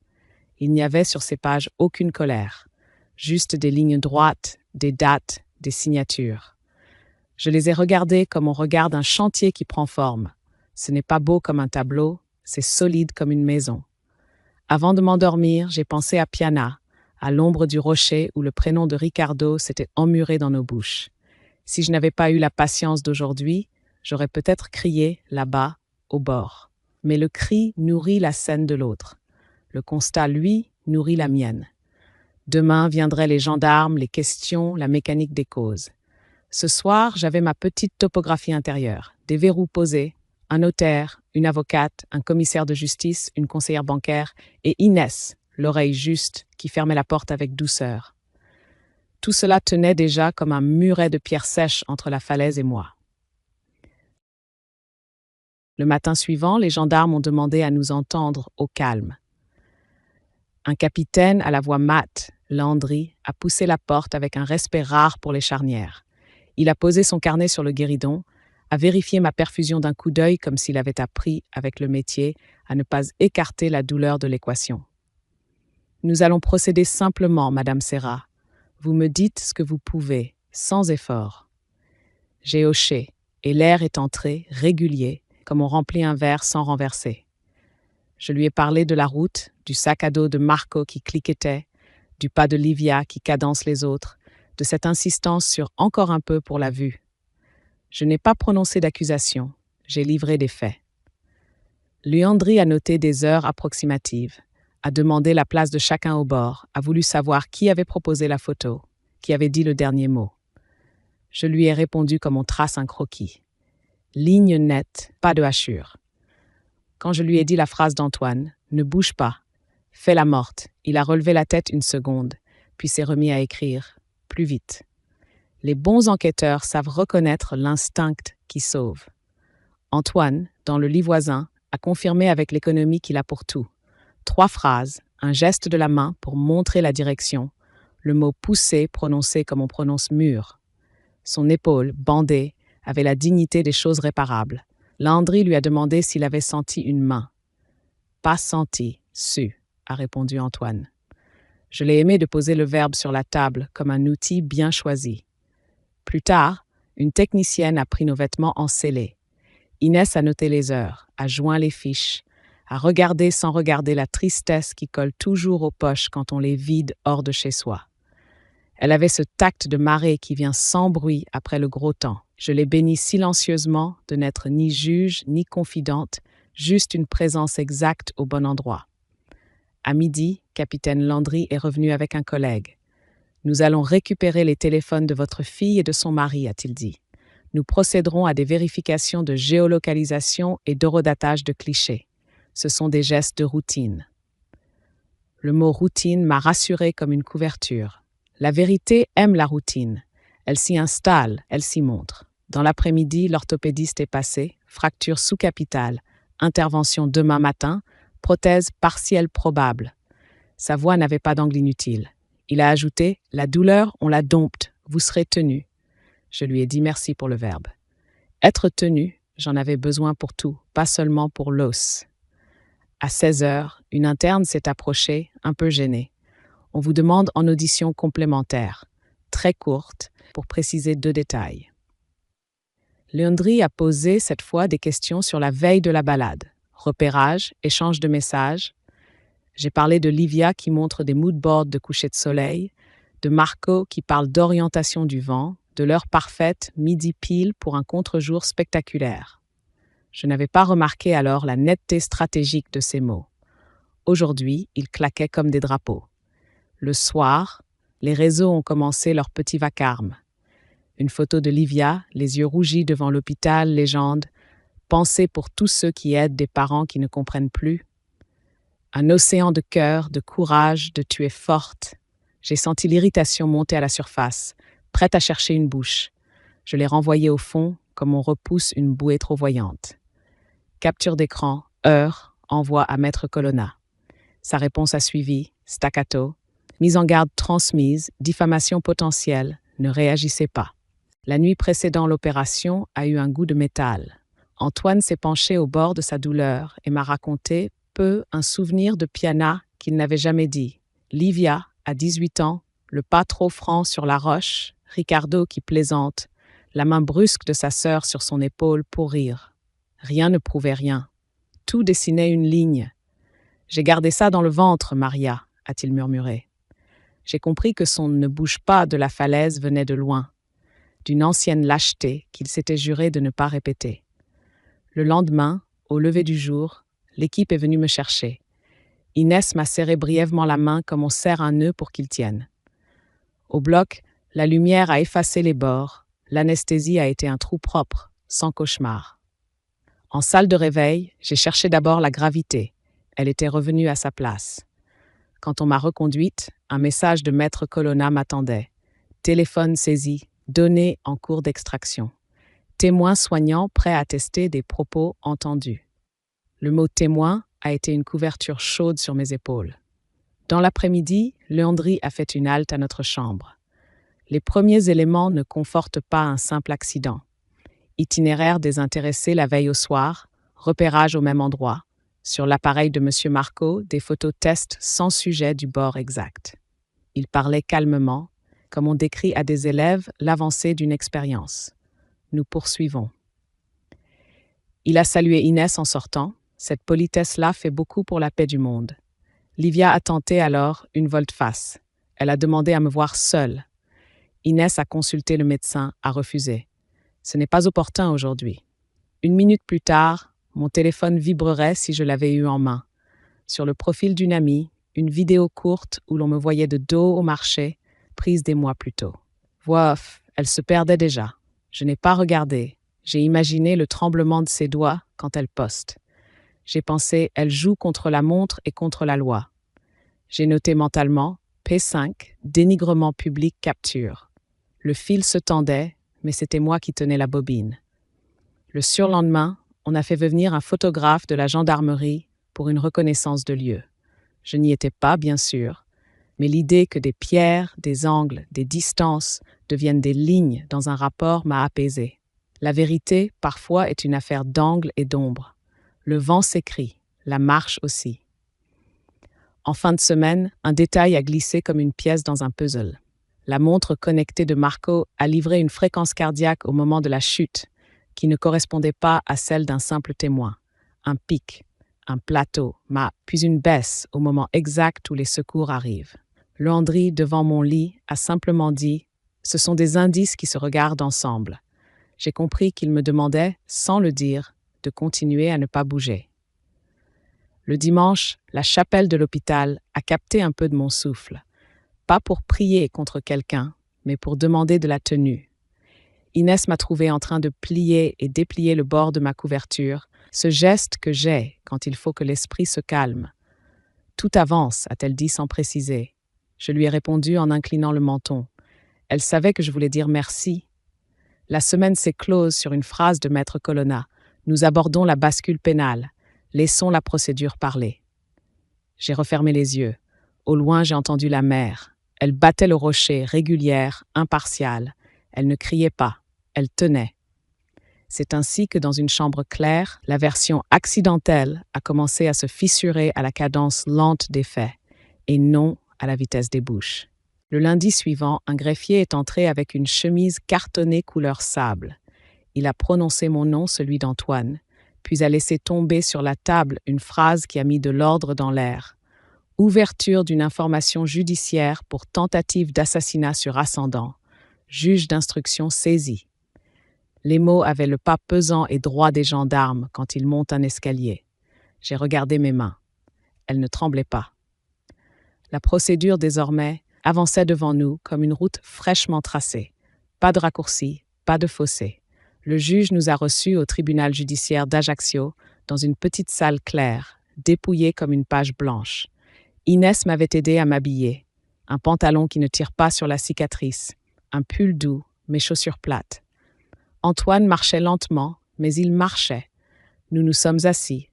Il n'y avait sur ces pages aucune colère, juste des lignes droites, des dates, des signatures. Je les ai regardées comme on regarde un chantier qui prend forme. Ce n'est pas beau comme un tableau, c'est solide comme une maison. Avant de m'endormir, j'ai pensé à Piana, à l'ombre du rocher où le prénom de Ricardo s'était emmuré dans nos bouches. Si je n'avais pas eu la patience d'aujourd'hui, j'aurais peut-être crié là-bas, au bord. Mais le cri nourrit la scène de l'autre. Le constat, lui, nourrit la mienne. Demain viendraient les gendarmes, les questions, la mécanique des causes. Ce soir, j'avais ma petite topographie intérieure, des verrous posés, un notaire, une avocate, un commissaire de justice, une conseillère bancaire et Inès, l'oreille juste, qui fermait la porte avec douceur. Tout cela tenait déjà comme un muret de pierres sèches entre la falaise et moi. Le matin suivant, les gendarmes ont demandé à nous entendre au calme. Un capitaine à la voix mate, Landry, a poussé la porte avec un respect rare pour les charnières. Il a posé son carnet sur le guéridon, a vérifié ma perfusion d'un coup d'œil comme s'il avait appris, avec le métier, à ne pas écarter la douleur de l'équation. « Nous allons procéder simplement, Madame Serra. Vous me dites ce que vous pouvez, sans effort. » J'ai hoché, et l'air est entré, régulier, comme on remplit un verre sans renverser. Je lui ai parlé de la route, du sac à dos de Marco qui cliquetait, du pas de Livia qui cadence les autres, de cette insistance sur encore un peu pour la vue. Je n'ai pas prononcé d'accusation, j'ai livré des faits. Leandri a noté des heures approximatives, a demandé la place de chacun au bord, a voulu savoir qui avait proposé la photo, qui avait dit le dernier mot. Je lui ai répondu comme on trace un croquis. Ligne nette, pas de hachure. Quand je lui ai dit la phrase d'Antoine, « Ne bouge pas, fais la morte », il a relevé la tête une seconde, puis s'est remis à écrire, plus vite. Les bons enquêteurs savent reconnaître l'instinct qui sauve. Antoine, dans le lit voisin, a confirmé avec l'économie qu'il a pour tout. 3 phrases, un geste de la main pour montrer la direction, le mot « pousser » prononcé comme on prononce « mur ». Son épaule, bandée, avait la dignité des choses réparables. Landry lui a demandé s'il avait senti une main. « Pas senti, su », a répondu Antoine. Je l'ai aimé de poser le verbe sur la table comme un outil bien choisi. Plus tard, une technicienne a pris nos vêtements en scellé. Inès a noté les heures, a joint les fiches, a regardé sans regarder la tristesse qui colle toujours aux poches quand on les vide hors de chez soi. Elle avait ce tact de marée qui vient sans bruit après le gros temps. Je l'ai bénie silencieusement de n'être ni juge ni confidente, juste une présence exacte au bon endroit. À midi, capitaine Landry est revenu avec un collègue. « Nous allons récupérer les téléphones de votre fille et de son mari », a-t-il dit. « Nous procéderons à des vérifications de géolocalisation et d'horodatage de clichés. Ce sont des gestes de routine. » Le mot « routine » m'a rassuré comme une couverture. La vérité aime la routine. Elle s'y installe, elle s'y montre. Dans l'après-midi, l'orthopédiste est passé, fracture sous-capitale, intervention demain matin, prothèse partielle probable. Sa voix n'avait pas d'angle inutile. Il a ajouté « La douleur, on la dompte, vous serez tenu ». Je lui ai dit merci pour le verbe. Être tenu, j'en avais besoin pour tout, pas seulement pour l'os. À 16 heures, une interne s'est approchée, un peu gênée. On vous demande en audition complémentaire, très courte, pour préciser 2 détails. Leandri a posé cette fois des questions sur la veille de la balade. Repérage, échange de messages. J'ai parlé de Livia qui montre des moodboards de coucher de soleil, de Marco qui parle d'orientation du vent, de l'heure parfaite, midi pile pour un contre-jour spectaculaire. Je n'avais pas remarqué alors la netteté stratégique de ces mots. Aujourd'hui, ils claquaient comme des drapeaux. Le soir, les réseaux ont commencé leur petit vacarme. Une photo de Livia, les yeux rougis devant l'hôpital, légende, pensée pour tous ceux qui aident des parents qui ne comprennent plus. Un océan de cœur, de courage, de tu es forte. J'ai senti l'irritation monter à la surface, prête à chercher une bouche. Je l'ai renvoyée au fond, comme on repousse une bouée trop voyante. Capture d'écran, heure, envoi à Maître Colonna. Sa réponse a suivi, staccato. Mise en garde transmise, diffamation potentielle, ne réagissez pas. La nuit précédant l'opération a eu un goût de métal. Antoine s'est penché au bord de sa douleur et m'a raconté peu un souvenir de Piana qu'il n'avait jamais dit. Livia, à 18 ans, le pas trop franc sur la roche, Ricardo qui plaisante, la main brusque de sa sœur sur son épaule pour rire. Rien ne prouvait rien. Tout dessinait une ligne. « J'ai gardé ça dans le ventre, Maria », a-t-il murmuré. J'ai compris que son « ne bouge pas » de la falaise venait de loin, d'une ancienne lâcheté qu'il s'était juré de ne pas répéter. Le lendemain, au lever du jour, l'équipe est venue me chercher. Inès m'a serré brièvement la main comme on serre un nœud pour qu'il tienne. Au bloc, la lumière a effacé les bords, l'anesthésie a été un trou propre, sans cauchemar. En salle de réveil, j'ai cherché d'abord la gravité. Elle était revenue à sa place. Quand on m'a reconduite, un message de Maître Colonna m'attendait. Téléphone saisi, données en cours d'extraction. Témoin soignant prêt à tester des propos entendus. Le mot témoin a été une couverture chaude sur mes épaules. Dans l'après-midi, Leandri a fait une halte à notre chambre. Les premiers éléments ne confortent pas un simple accident. Itinéraire désintéressé la veille au soir, repérage au même endroit. Sur l'appareil de M. Marco, des photos test sans sujet du bord exact. Il parlait calmement, comme on décrit à des élèves l'avancée d'une expérience. Nous poursuivons. Il a salué Inès en sortant. Cette politesse-là fait beaucoup pour la paix du monde. Livia a tenté alors une volte-face. Elle a demandé à me voir seule. Inès a consulté le médecin, a refusé. Ce n'est pas opportun aujourd'hui. 1 minute plus tard, Mon téléphone vibrerait si je l'avais eu en main. Sur le profil d'une amie, une vidéo courte où l'on me voyait de dos au marché, prise des mois plus tôt. Voix off, elle se perdait déjà. Je n'ai pas regardé. J'ai imaginé le tremblement de ses doigts quand elle poste. J'ai pensé, elle joue contre la montre et contre la loi. J'ai noté mentalement, P5, dénigrement public capture. Le fil se tendait, mais c'était moi qui tenais la bobine. Le surlendemain, on a fait venir un photographe de la gendarmerie pour une reconnaissance de lieu. Je n'y étais pas, bien sûr, mais l'idée que des pierres, des angles, des distances deviennent des lignes dans un rapport m'a apaisée. La vérité, parfois, est une affaire d'angle et d'ombre. Le vent s'écrie, la marche aussi. En fin de semaine, un détail a glissé comme une pièce dans un puzzle. La montre connectée de Marco a livré une fréquence cardiaque au moment de la chute, qui ne correspondait pas à celle d'un simple témoin. Un pic, un plateau, puis une baisse au moment exact où les secours arrivent. Landry, devant mon lit, a simplement dit « Ce sont des indices qui se regardent ensemble ». J'ai compris qu'il me demandait, sans le dire, de continuer à ne pas bouger. Le dimanche, la chapelle de l'hôpital a capté un peu de mon souffle. Pas pour prier contre quelqu'un, mais pour demander de la tenue. Inès m'a trouvé en train de plier et déplier le bord de ma couverture, ce geste que j'ai quand il faut que l'esprit se calme. Tout avance, a-t-elle dit sans préciser. Je lui ai répondu en inclinant le menton. Elle savait que je voulais dire merci. La semaine s'est close sur une phrase de Maître Colonna. Nous abordons la bascule pénale. Laissons la procédure parler. J'ai refermé les yeux. Au loin, j'ai entendu la mer. Elle battait le rocher, régulière, impartiale. Elle ne criait pas. Elle tenait. C'est ainsi que dans une chambre claire, la version accidentelle a commencé à se fissurer à la cadence lente des faits, et non à la vitesse des bouches. Le lundi suivant, un greffier est entré avec une chemise cartonnée couleur sable. Il a prononcé mon nom, celui d'Antoine, puis a laissé tomber sur la table une phrase qui a mis de l'ordre dans l'air. Ouverture d'une information judiciaire pour tentative d'assassinat sur ascendant. Juge d'instruction saisi. Les mots avaient le pas pesant et droit des gendarmes quand ils montent un escalier. J'ai regardé mes mains. Elles ne tremblaient pas. La procédure, désormais, avançait devant nous comme une route fraîchement tracée. Pas de raccourci, pas de fossé. Le juge nous a reçus au tribunal judiciaire d'Ajaccio, dans une petite salle claire, dépouillée comme une page blanche. Inès m'avait aidé à m'habiller. Un pantalon qui ne tire pas sur la cicatrice, un pull doux, mes chaussures plates. Antoine marchait lentement, mais il marchait. Nous nous sommes assis.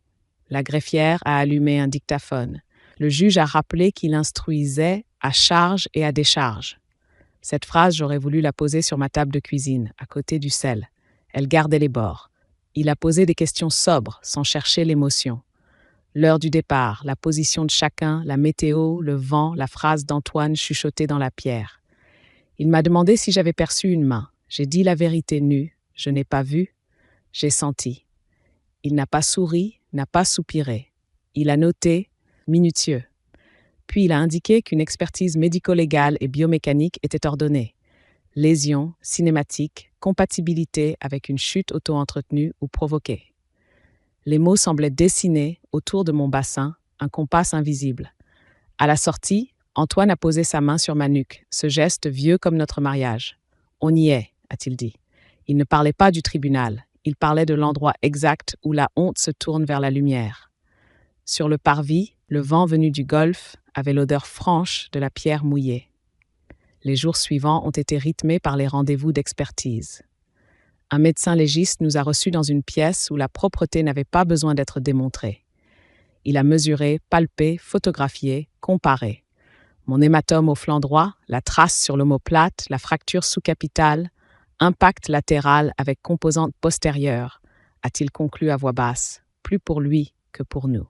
La greffière a allumé un dictaphone. Le juge a rappelé qu'il instruisait à charge et à décharge. Cette phrase, j'aurais voulu la poser sur ma table de cuisine, à côté du sel. Elle gardait les bords. Il a posé des questions sobres, sans chercher l'émotion. L'heure du départ, la position de chacun, la météo, le vent, la phrase d'Antoine chuchotée dans la pierre. Il m'a demandé si j'avais perçu une main. J'ai dit la vérité nue. Je n'ai pas vu. J'ai senti. Il n'a pas souri, n'a pas soupiré. Il a noté, minutieux. Puis il a indiqué qu'une expertise médico-légale et biomécanique était ordonnée. Lésion, cinématique, compatibilité avec une chute auto-entretenue ou provoquée. Les mots semblaient dessiner, autour de mon bassin, un compas invisible. À la sortie, Antoine a posé sa main sur ma nuque, ce geste vieux comme notre mariage. « On y est », a-t-il dit. Il ne parlait pas du tribunal, il parlait de l'endroit exact où la honte se tourne vers la lumière. Sur le parvis, le vent venu du golfe avait l'odeur franche de la pierre mouillée. Les jours suivants ont été rythmés par les rendez-vous d'expertise. Un médecin légiste nous a reçus dans une pièce où la propreté n'avait pas besoin d'être démontrée. Il a mesuré, palpé, photographié, comparé. Mon hématome au flanc droit, la trace sur l'omoplate, la fracture sous-capitale, impact latéral avec composante postérieure, a-t-il conclu à voix basse, plus pour lui que pour nous.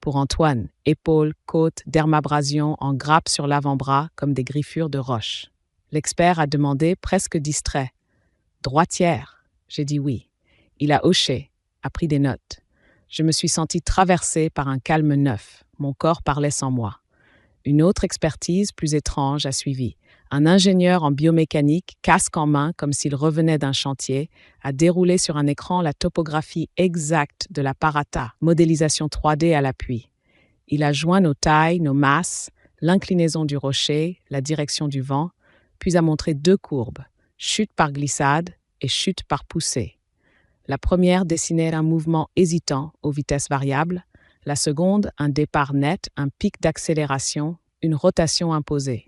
Pour Antoine, épaules, côtes, dermabrasion en grappe sur l'avant-bras comme des griffures de roche. L'expert a demandé, presque distrait. « Droitière ?» J'ai dit oui. Il a hoché, a pris des notes. Je me suis sentie traversée par un calme neuf. Mon corps parlait sans moi. Une autre expertise plus étrange a suivi. Un ingénieur en biomécanique, casque en main comme s'il revenait d'un chantier, a déroulé sur un écran la topographie exacte de la Parata, modélisation 3D à l'appui. Il a joint nos tailles, nos masses, l'inclinaison du rocher, la direction du vent, puis a montré deux courbes, chute par glissade et chute par poussée. La première dessinait un mouvement hésitant aux vitesses variables, la seconde un départ net, un pic d'accélération, une rotation imposée.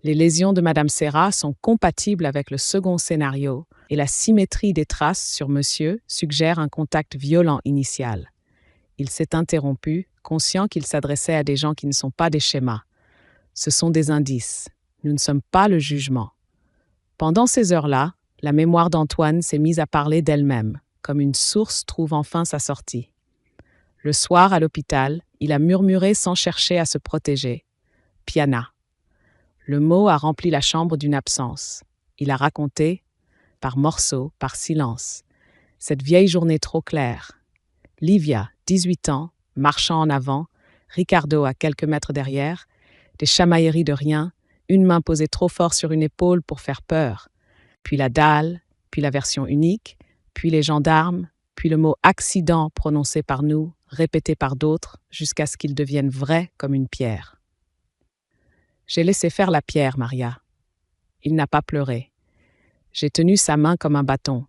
Les lésions de Madame Serra sont compatibles avec le second scénario et la symétrie des traces sur Monsieur suggère un contact violent initial. Il s'est interrompu, conscient qu'il s'adressait à des gens qui ne sont pas des schémas. Ce sont des indices. Nous ne sommes pas le jugement. Pendant ces heures-là, la mémoire d'Antoine s'est mise à parler d'elle-même, comme une source trouve enfin sa sortie. Le soir, à l'hôpital, il a murmuré sans chercher à se protéger. « Piana ». Le mot a rempli la chambre d'une absence. Il a raconté, par morceaux, par silence, cette vieille journée trop claire. Livia, 18 ans, marchant en avant, Ricardo à quelques mètres derrière, des chamailleries de rien, une main posée trop fort sur une épaule pour faire peur, puis la dalle, puis la version unique, puis les gendarmes, puis le mot « accident » prononcé par nous, répété par d'autres, jusqu'à ce qu'il devienne vrai comme une pierre. J'ai laissé faire la pierre, Maria. Il n'a pas pleuré. J'ai tenu sa main comme un bâton.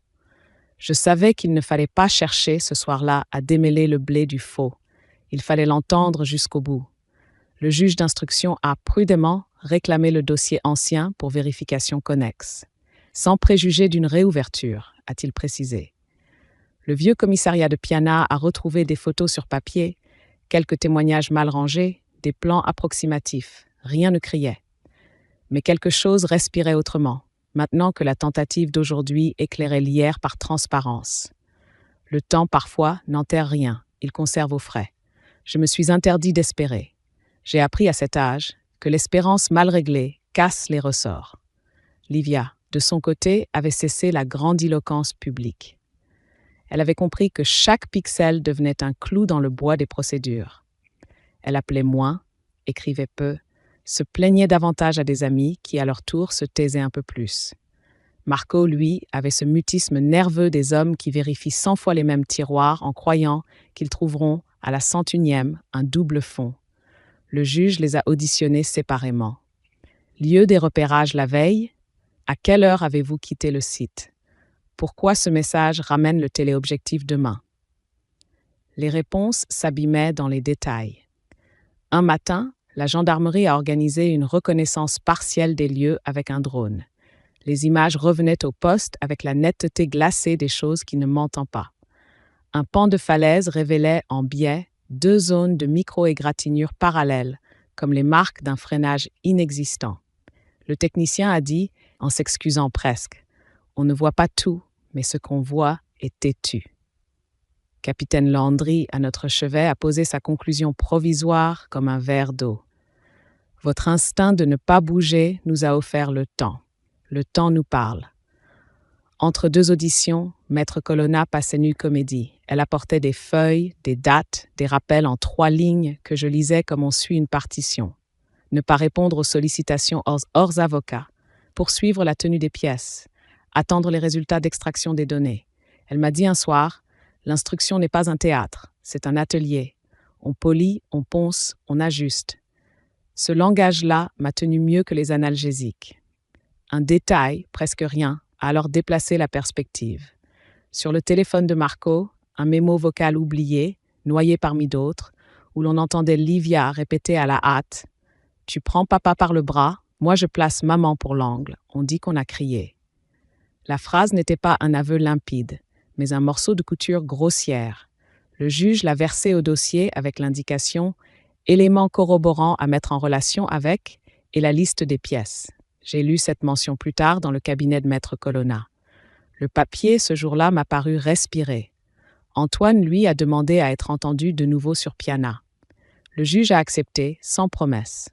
Je savais qu'il ne fallait pas chercher ce soir-là à démêler le blé du faux. Il fallait l'entendre jusqu'au bout. Le juge d'instruction a prudemment réclamé le dossier ancien pour vérification connexe, sans préjuger d'une réouverture, a-t-il précisé. Le vieux commissariat de Piana a retrouvé des photos sur papier, quelques témoignages mal rangés, des plans approximatifs. Rien ne criait. Mais quelque chose respirait autrement, maintenant que la tentative d'aujourd'hui éclairait l'hier par transparence. Le temps, parfois, n'enterre rien, il conserve au frais. Je me suis interdit d'espérer. J'ai appris à cet âge que l'espérance mal réglée casse les ressorts. Livia, de son côté, avait cessé la grandiloquence publique. Elle avait compris que chaque pixel devenait un clou dans le bois des procédures. Elle appelait moins, écrivait peu, se plaignait davantage à des amis qui, à leur tour, se taisaient un peu plus. Marco, lui, avait ce mutisme nerveux des hommes qui vérifient 100 fois les mêmes tiroirs en croyant qu'ils trouveront, à la 101e, un double fond. Le juge les a auditionnés séparément. Lieu des repérages la veille, à quelle heure avez-vous quitté le site? Pourquoi ce message ramène le téléobjectif demain? Les réponses s'abîmaient dans les détails. Un matin, la gendarmerie a organisé une reconnaissance partielle des lieux avec un drone. Les images revenaient au poste avec la netteté glacée des choses qui ne mentent pas. Un pan de falaise révélait en biais 2 zones de micro-égratignures parallèles, comme les marques d'un freinage inexistant. Le technicien a dit, en s'excusant presque, « On ne voit pas tout, mais ce qu'on voit est têtu. » Capitaine Landry, à notre chevet, a posé sa conclusion provisoire comme un verre d'eau. Votre instinct de ne pas bouger nous a offert le temps. Le temps nous parle. Entre 2 auditions, Maître Colonna passait nue comédie. Elle apportait des feuilles, des dates, des rappels en 3 lignes que je lisais comme on suit une partition. Ne pas répondre aux sollicitations hors avocat. Poursuivre la tenue des pièces. Attendre les résultats d'extraction des données. Elle m'a dit un soir, l'instruction n'est pas un théâtre, c'est un atelier. On polit, on ponce, on ajuste. Ce langage-là m'a tenu mieux que les analgésiques. Un détail, presque rien, a alors déplacé la perspective. Sur le téléphone de Marco, un mémo vocal oublié, noyé parmi d'autres, où l'on entendait Livia répéter à la hâte « Tu prends papa par le bras, moi je place maman pour l'angle, on dit qu'on a crié. » La phrase n'était pas un aveu limpide, mais un morceau de couture grossière. Le juge l'a versé au dossier avec l'indication « éléments corroborants à mettre en relation avec » et la liste des pièces. J'ai lu cette mention plus tard dans le cabinet de Maître Colonna. Le papier, ce jour-là, m'a paru respirer. Antoine, lui, a demandé à être entendu de nouveau sur Piana. Le juge a accepté, sans promesse.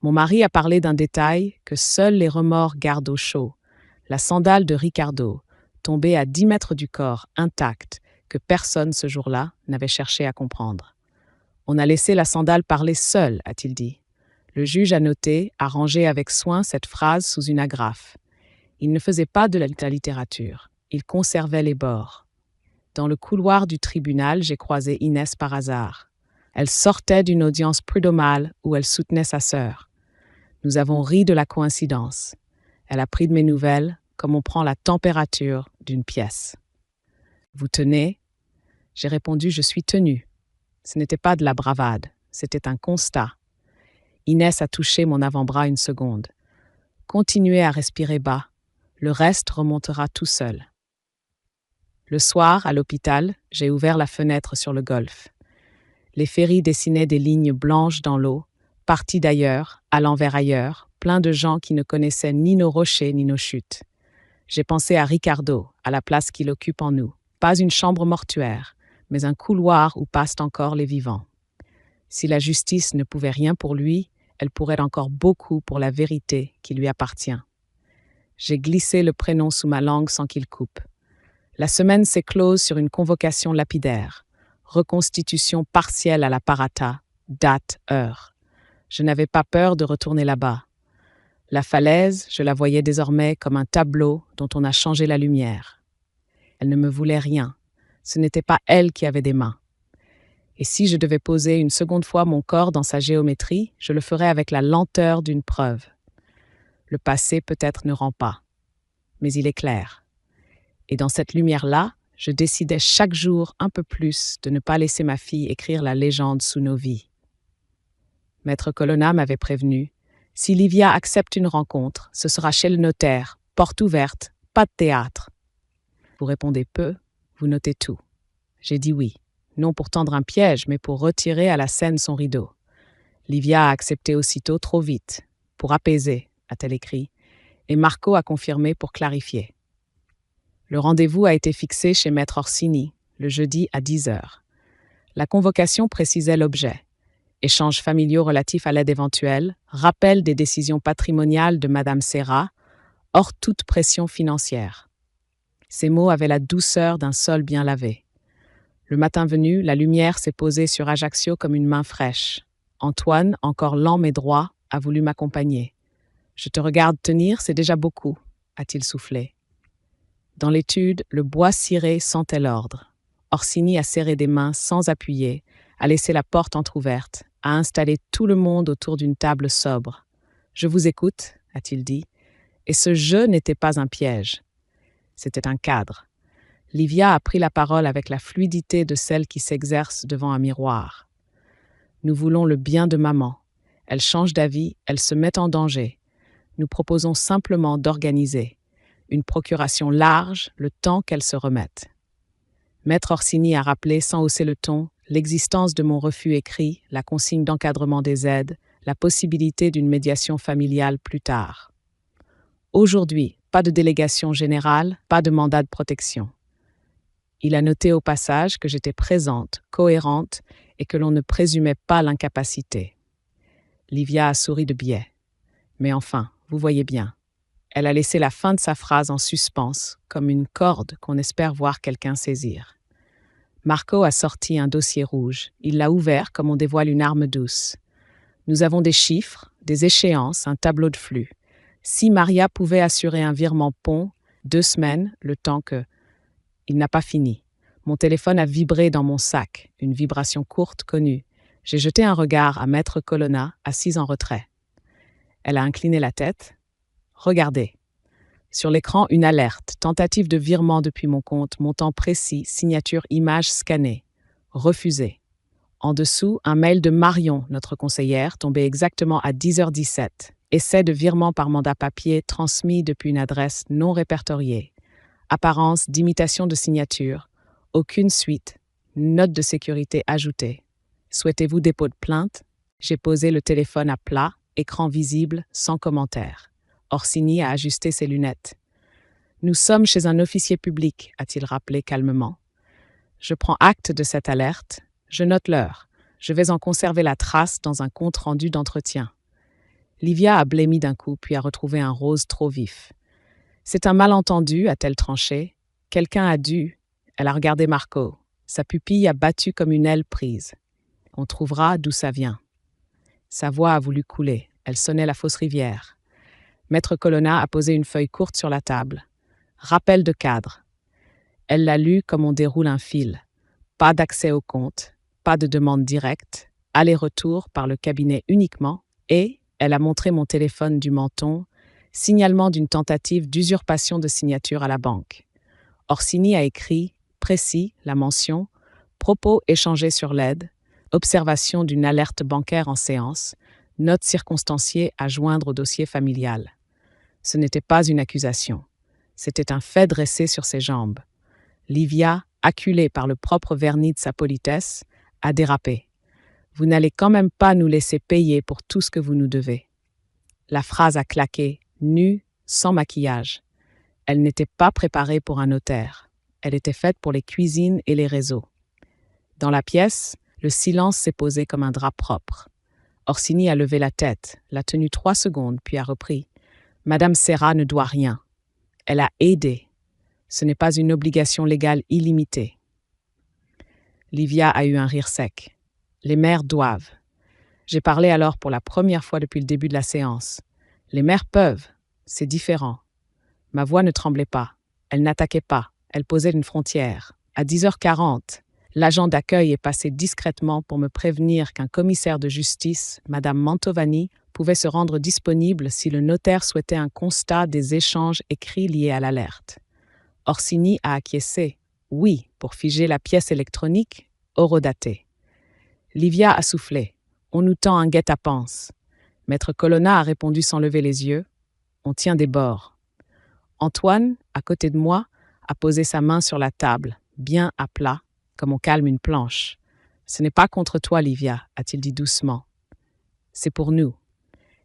Mon mari a parlé d'un détail que seuls les remords gardent au chaud. La sandale de Ricardo, tombée à 10 mètres du corps, intacte, que personne ce jour-là n'avait cherché à comprendre. On a laissé la sandale parler seule, a-t-il dit. Le juge a noté, a rangé avec soin cette phrase sous une agrafe. Il ne faisait pas de la littérature, il conservait les bords. Dans le couloir du tribunal, j'ai croisé Inès par hasard. Elle sortait d'une audience prud'homale où elle soutenait sa sœur. Nous avons ri de la coïncidence. Elle a pris de mes nouvelles comme on prend la température d'une pièce. Vous tenez? J'ai répondu, je suis tenue. Ce n'était pas de la bravade, c'était un constat. Inès a touché mon avant-bras une seconde. Continuez à respirer bas. Le reste remontera tout seul. Le soir, à l'hôpital, j'ai ouvert la fenêtre sur le golfe. Les ferries dessinaient des lignes blanches dans l'eau, partis d'ailleurs, allant vers ailleurs, plein de gens qui ne connaissaient ni nos rochers ni nos chutes. J'ai pensé à Ricardo, à la place qu'il occupe en nous. Pas une chambre mortuaire, mais un couloir où passent encore les vivants. Si la justice ne pouvait rien pour lui, elle pourrait encore beaucoup pour la vérité qui lui appartient. J'ai glissé le prénom sous ma langue sans qu'il coupe. La semaine s'est close sur une convocation lapidaire. Reconstitution partielle à la Parata, date, heure. Je n'avais pas peur de retourner là-bas. La falaise, je la voyais désormais comme un tableau dont on a changé la lumière. Elle ne me voulait rien. Ce n'était pas elle qui avait des mains. Et si je devais poser une seconde fois mon corps dans sa géométrie, je le ferais avec la lenteur d'une preuve. Le passé peut-être ne rend pas, mais il est clair. Et dans cette lumière-là, je décidais chaque jour un peu plus de ne pas laisser ma fille écrire la légende sous nos vies. Maître Colonna m'avait prévenu, si Livia accepte une rencontre, ce sera chez le notaire, porte ouverte, pas de théâtre. Vous répondez peu, vous notez tout. J'ai dit oui, non pour tendre un piège, mais pour retirer à la scène son rideau. Livia a accepté aussitôt trop vite, pour apaiser, a-t-elle écrit, et Marco a confirmé pour clarifier. Le rendez-vous a été fixé chez Maître Orsini, le jeudi à 10h. La convocation précisait l'objet. Échanges familiaux relatifs à l'aide éventuelle, rappel des décisions patrimoniales de Madame Serra, hors toute pression financière. Ces mots avaient la douceur d'un sol bien lavé. Le matin venu, la lumière s'est posée sur Ajaccio comme une main fraîche. Antoine, encore lent mais droit, a voulu m'accompagner. « Je te regarde tenir, c'est déjà beaucoup », a-t-il soufflé. Dans l'étude, le bois ciré sentait l'ordre. Orsini a serré des mains sans appuyer, a laissé la porte entr'ouverte, a installé tout le monde autour d'une table sobre. « Je vous écoute », a-t-il dit, et ce « je » n'était pas un piège. C'était un cadre. Livia a pris la parole avec la fluidité de celle qui s'exerce devant un miroir. Nous voulons le bien de maman. Elle change d'avis, elle se met en danger. Nous proposons simplement d'organiser une procuration large, le temps qu'elle se remette. Maître Orsini a rappelé, sans hausser le ton, l'existence de mon refus écrit, la consigne d'encadrement des aides, la possibilité d'une médiation familiale plus tard. Aujourd'hui, pas de délégation générale, pas de mandat de protection. Il a noté au passage que j'étais présente, cohérente, et que l'on ne présumait pas l'incapacité. Livia a souri de biais. Mais enfin, vous voyez bien. Elle a laissé la fin de sa phrase en suspens, comme une corde qu'on espère voir quelqu'un saisir. Marco a sorti un dossier rouge. Il l'a ouvert comme on dévoile une arme douce. Nous avons des chiffres, des échéances, un tableau de flux. Si Maria pouvait assurer un virement pont, 2 semaines, le temps que... Il n'a pas fini. Mon téléphone a vibré dans mon sac, une vibration courte connue. J'ai jeté un regard à Maître Colonna, assise en retrait. Elle a incliné la tête. Regardez. Sur l'écran, une alerte, tentative de virement depuis mon compte, montant précis, signature image scannée. Refusé. En dessous, un mail de Marion, notre conseillère, tombé exactement à 10h17. Essai de virement par mandat papier transmis depuis une adresse non répertoriée. Apparence d'imitation de signature. Aucune suite. Note de sécurité ajoutée. Souhaitez-vous dépôt de plainte? J'ai posé le téléphone à plat, écran visible, sans commentaire. Orsini a ajusté ses lunettes. « Nous sommes chez un officier public », a-t-il rappelé calmement. Je prends acte de cette alerte. Je note l'heure. Je vais en conserver la trace dans un compte-rendu d'entretien. Livia a blêmi d'un coup, puis a retrouvé un rose trop vif. « C'est un malentendu », a-t-elle tranché. « Quelqu'un a dû… » Elle a regardé Marco. Sa pupille a battu comme une aile prise. On trouvera d'où ça vient. Sa voix a voulu couler. Elle sonnait la fausse rivière. Maître Colonna a posé une feuille courte sur la table. Rappel de cadre. Elle l'a lu comme on déroule un fil. Pas d'accès au compte, pas de demande directe, aller-retour par le cabinet uniquement, et elle a montré mon téléphone du menton, signalement d'une tentative d'usurpation de signature à la banque. Orsini a écrit, précis, la mention, propos échangés sur l'aide, observation d'une alerte bancaire en séance, note circonstanciée à joindre au dossier familial. Ce n'était pas une accusation. C'était un fait dressé sur ses jambes. Livia, acculée par le propre vernis de sa politesse, a dérapé. Vous n'allez quand même pas nous laisser payer pour tout ce que vous nous devez. La phrase a claqué, nue, sans maquillage. Elle n'était pas préparée pour un notaire. Elle était faite pour les cuisines et les réseaux. Dans la pièce, le silence s'est posé comme un drap propre. Orsini a levé la tête, l'a tenue 3 secondes, puis a repris. Madame Serra ne doit rien. Elle a aidé. Ce n'est pas une obligation légale illimitée. Livia a eu un rire sec. Les mères doivent. J'ai parlé alors pour la première fois depuis le début de la séance. Les mères peuvent. C'est différent. Ma voix ne tremblait pas. Elle n'attaquait pas. Elle posait une frontière. À 10h40, l'agent d'accueil est passé discrètement pour me prévenir qu'un commissaire de justice, Madame Mantovani, pouvait se rendre disponible si le notaire souhaitait un constat des échanges écrits liés à l'alerte. Orsini a acquiescé, oui, pour figer la pièce électronique, horodatée. Livia a soufflé. On nous tend un guet-apens. Maître Colonna a répondu sans lever les yeux. On tient des bords. Antoine, à côté de moi, a posé sa main sur la table, bien à plat, comme on calme une planche. Ce n'est pas contre toi, Livia, a-t-il dit doucement. C'est pour nous.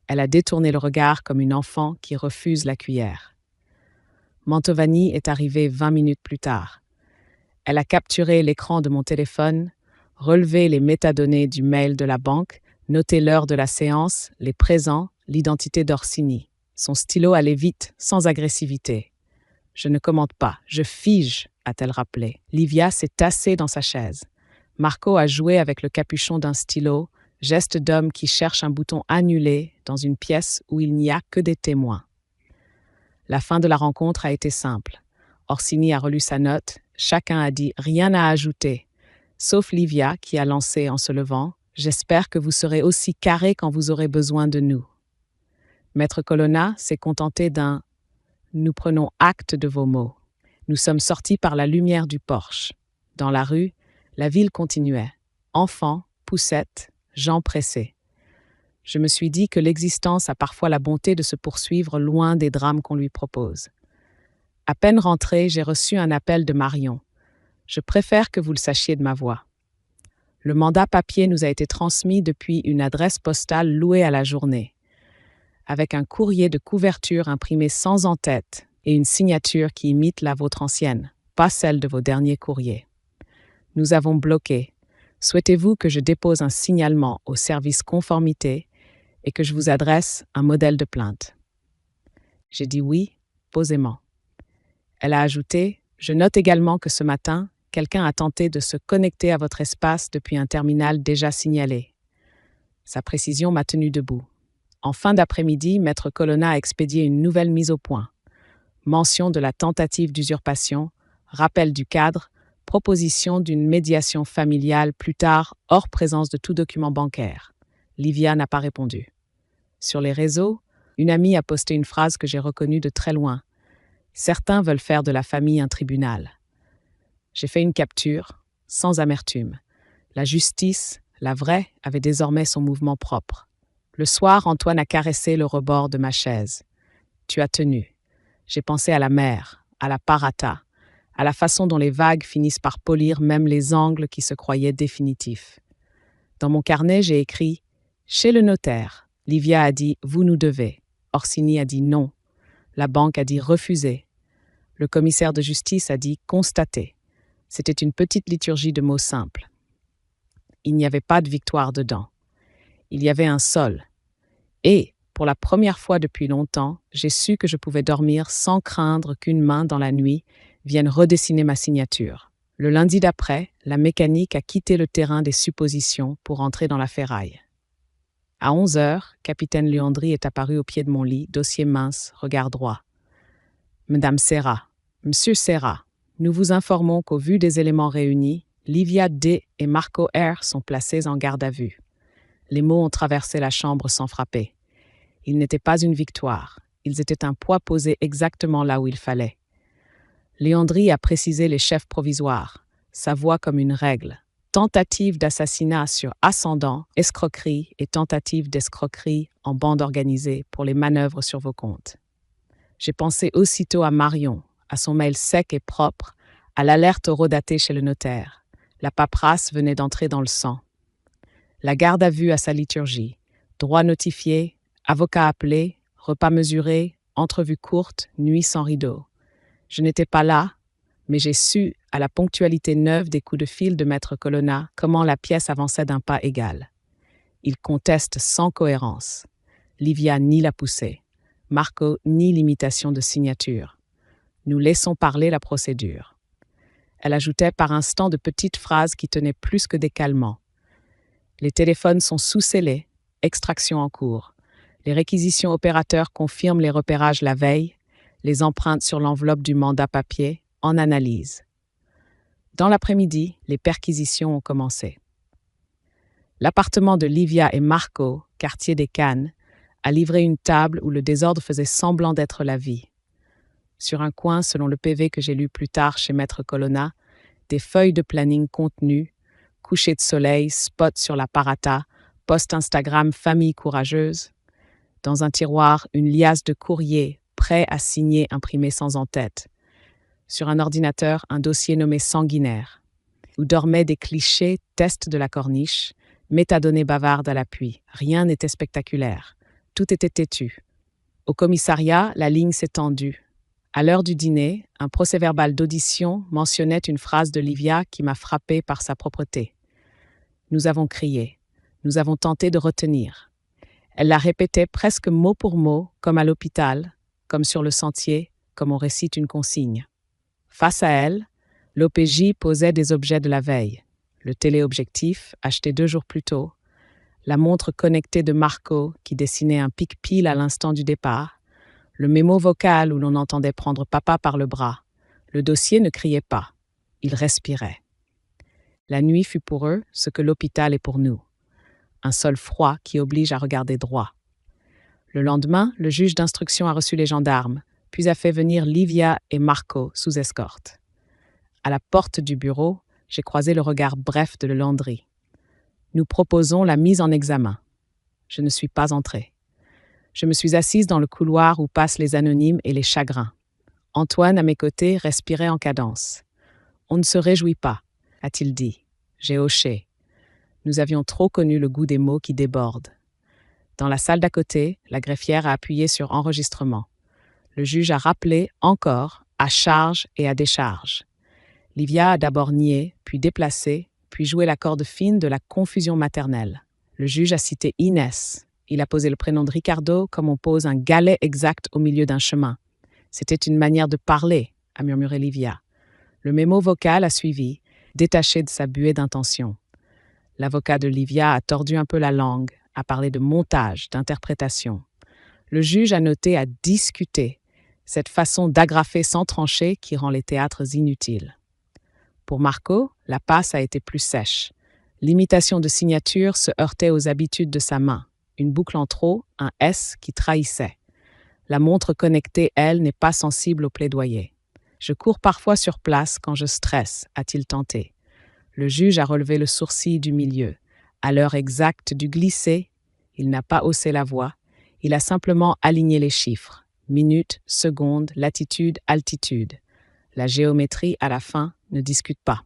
Elle a détourné le regard comme une enfant qui refuse la cuillère. Mantovani est arrivée 20 minutes plus tard. Elle a capturé l'écran de mon téléphone, relevé les métadonnées du mail de la banque, noté l'heure de la séance, les présents, l'identité d'Orsini. Son stylo allait vite, sans agressivité. Je ne commente pas, je fige, a-t-elle rappelé. Livia s'est tassée dans sa chaise. Marco a joué avec le capuchon d'un stylo, geste d'homme qui cherche un bouton annulé dans une pièce où il n'y a que des témoins. La fin de la rencontre a été simple. Orsini a relu sa note, chacun a dit rien à ajouter, sauf Livia qui a lancé en se levant « J'espère que vous serez aussi carré quand vous aurez besoin de nous ». Maître Colonna s'est contenté d'un « Nous prenons acte de vos mots ». Nous sommes sortis par la lumière du porche. Dans la rue, la ville continuait. Enfants, poussettes, gens pressés. Je me suis dit que l'existence a parfois la bonté de se poursuivre loin des drames qu'on lui propose. À peine rentré, j'ai reçu un appel de Marion. Je préfère que vous le sachiez de ma voix. Le mandat papier nous a été transmis depuis une adresse postale louée à la journée, avec un courrier de couverture imprimé sans en-tête et une signature qui imite la vôtre ancienne, pas celle de vos derniers courriers. Nous avons bloqué. Souhaitez-vous que je dépose un signalement au service conformité et que je vous adresse un modèle de plainte? J'ai dit oui, posément. Elle a ajouté « Je note également que ce matin, quelqu'un a tenté de se connecter à votre espace depuis un terminal déjà signalé. » Sa précision m'a tenu debout. En fin d'après-midi, Maître Colonna a expédié une nouvelle mise au point. Mention de la tentative d'usurpation, rappel du cadre, proposition d'une médiation familiale plus tard hors présence de tout document bancaire. Livia n'a pas répondu. Sur les réseaux, une amie a posté une phrase que j'ai reconnue de très loin. Certains veulent faire de la famille un tribunal. J'ai fait une capture, sans amertume. La justice, la vraie, avait désormais son mouvement propre. Le soir, Antoine a caressé le rebord de ma chaise. Tu as tenu. J'ai pensé à la mer, à la parata, à la façon dont les vagues finissent par polir même les angles qui se croyaient définitifs. Dans mon carnet, j'ai écrit « Chez le notaire ». Livia a dit « Vous nous devez ». Orsini a dit « Non ». La banque a dit « Refusé ». Le commissaire de justice a dit « Constaté ». C'était une petite liturgie de mots simples. Il n'y avait pas de victoire dedans. Il y avait un sol. Et, pour la première fois depuis longtemps, j'ai su que je pouvais dormir sans craindre qu'une main dans la nuit vienne redessiner ma signature. Le lundi d'après, la mécanique a quitté le terrain des suppositions pour entrer dans la ferraille. À 11 heures, capitaine Leandri est apparu au pied de mon lit, dossier mince, regard droit. Madame Serra, Monsieur Serra, nous vous informons qu'au vu des éléments réunis, Livia D. et Marco R. sont placés en garde à vue. Les mots ont traversé la chambre sans frapper. Ils n'étaient pas une victoire. Ils étaient un poids posé exactement là où il fallait. Leandri a précisé les chefs provisoires, sa voix comme une règle. Tentative d'assassinat sur ascendant, escroquerie et tentative d'escroquerie en bande organisée pour les manœuvres sur vos comptes. J'ai pensé aussitôt à Marion, à son mail sec et propre, à l'alerte horodatée chez le notaire. La paperasse venait d'entrer dans le sang. La garde à vue à sa liturgie. Droit notifié, avocat appelé, repas mesuré, entrevue courte, nuit sans rideau. Je n'étais pas là, mais j'ai su, à la ponctualité neuve des coups de fil de Maître Colonna, comment la pièce avançait d'un pas égal. Il conteste sans cohérence. Livia nie la poussée. Marco nie l'imitation de signature. Nous laissons parler la procédure. Elle ajoutait par instant de petites phrases qui tenaient plus que des calmants. Les téléphones sont sous-scellés, extraction en cours. Les réquisitions opérateurs confirment les repérages la veille, les empreintes sur l'enveloppe du mandat papier, en analyse. Dans l'après-midi, les perquisitions ont commencé. L'appartement de Livia et Marco, quartier des Cannes, a livré une table où le désordre faisait semblant d'être la vie. Sur un coin, selon le PV que j'ai lu plus tard chez Maître Colonna, des feuilles de planning contenues, coucher de soleil, spot sur la parata, post Instagram famille courageuse. Dans un tiroir, une liasse de courriers, prêts à signer imprimés sans en-tête. Sur un ordinateur, un dossier nommé sanguinaire, où dormaient des clichés, tests de la corniche, métadonnées bavardes à l'appui. Rien n'était spectaculaire. Tout était têtu. Au commissariat, la ligne s'est tendue. À l'heure du dîner, un procès-verbal d'audition mentionnait une phrase de Livia qui m'a frappée par sa propreté. Nous avons crié. Nous avons tenté de retenir. Elle la répétait presque mot pour mot, comme à l'hôpital, comme sur le sentier, comme on récite une consigne. Face à elle, l'OPJ posait des objets de la veille. Le téléobjectif, acheté 2 jours plus tôt, la montre connectée de Marco qui dessinait un pic-pile à l'instant du départ, le mémo vocal où l'on entendait prendre papa par le bras. Le dossier ne criait pas. Il respirait. La nuit fut pour eux ce que l'hôpital est pour nous. Un sol froid qui oblige à regarder droit. Le lendemain, le juge d'instruction a reçu les gendarmes, puis a fait venir Livia et Marco sous escorte. À la porte du bureau, j'ai croisé le regard bref de Leandri. Nous proposons la mise en examen. Je ne suis pas entrée. Je me suis assise dans le couloir où passent les anonymes et les chagrins. Antoine, à mes côtés, respirait en cadence. « On ne se réjouit pas », a-t-il dit. J'ai hoché. Nous avions trop connu le goût des mots qui débordent. Dans la salle d'à côté, la greffière a appuyé sur enregistrement. Le juge a rappelé encore à charge et à décharge. Livia a d'abord nié, puis déplacé, puis joué la corde fine de la confusion maternelle. Le juge a cité Inès. Il a posé le prénom de Ricardo comme on pose un galet exact au milieu d'un chemin. C'était une manière de parler, a murmuré Livia. Le mémo vocal a suivi, détaché de sa buée d'intention. L'avocat de Livia a tordu un peu la langue, a parlé de montage, d'interprétation. Le juge a noté à discuter, cette façon d'agrafer sans trancher qui rend les théâtres inutiles. Pour Marco, la passe a été plus sèche. L'imitation de signature se heurtait aux habitudes de sa main. Une boucle en trop, un S qui trahissait. La montre connectée, elle, n'est pas sensible au plaidoyer. Je cours parfois sur place quand je stresse, a-t-il tenté. Le juge a relevé le sourcil du milieu. À l'heure exacte du glisser, il n'a pas haussé la voix. Il a simplement aligné les chiffres. Minutes, secondes, latitude, altitude. La géométrie, à la fin, ne discute pas.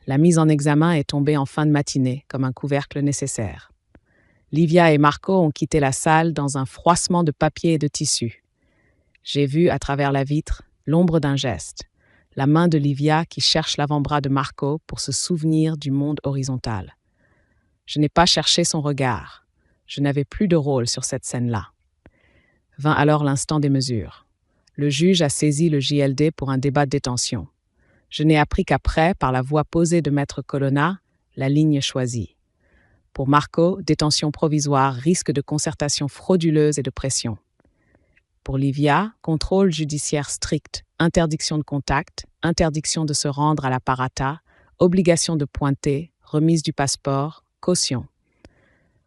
La mise en examen est tombée en fin de matinée, comme un couvercle nécessaire. Livia et Marco ont quitté la salle dans un froissement de papier et de tissu. J'ai vu, à travers la vitre, l'ombre d'un geste. La main de Livia qui cherche l'avant-bras de Marco pour se souvenir du monde horizontal. Je n'ai pas cherché son regard. Je n'avais plus de rôle sur cette scène-là. Vint alors l'instant des mesures. Le juge a saisi le JLD pour un débat de détention. Je n'ai appris qu'après, par la voix posée de Maître Colonna, la ligne choisie. Pour Marco, détention provisoire, risque de concertation frauduleuse et de pression. Pour Livia, contrôle judiciaire strict, interdiction de contact, interdiction de se rendre à la parata, obligation de pointer, remise du passeport, caution.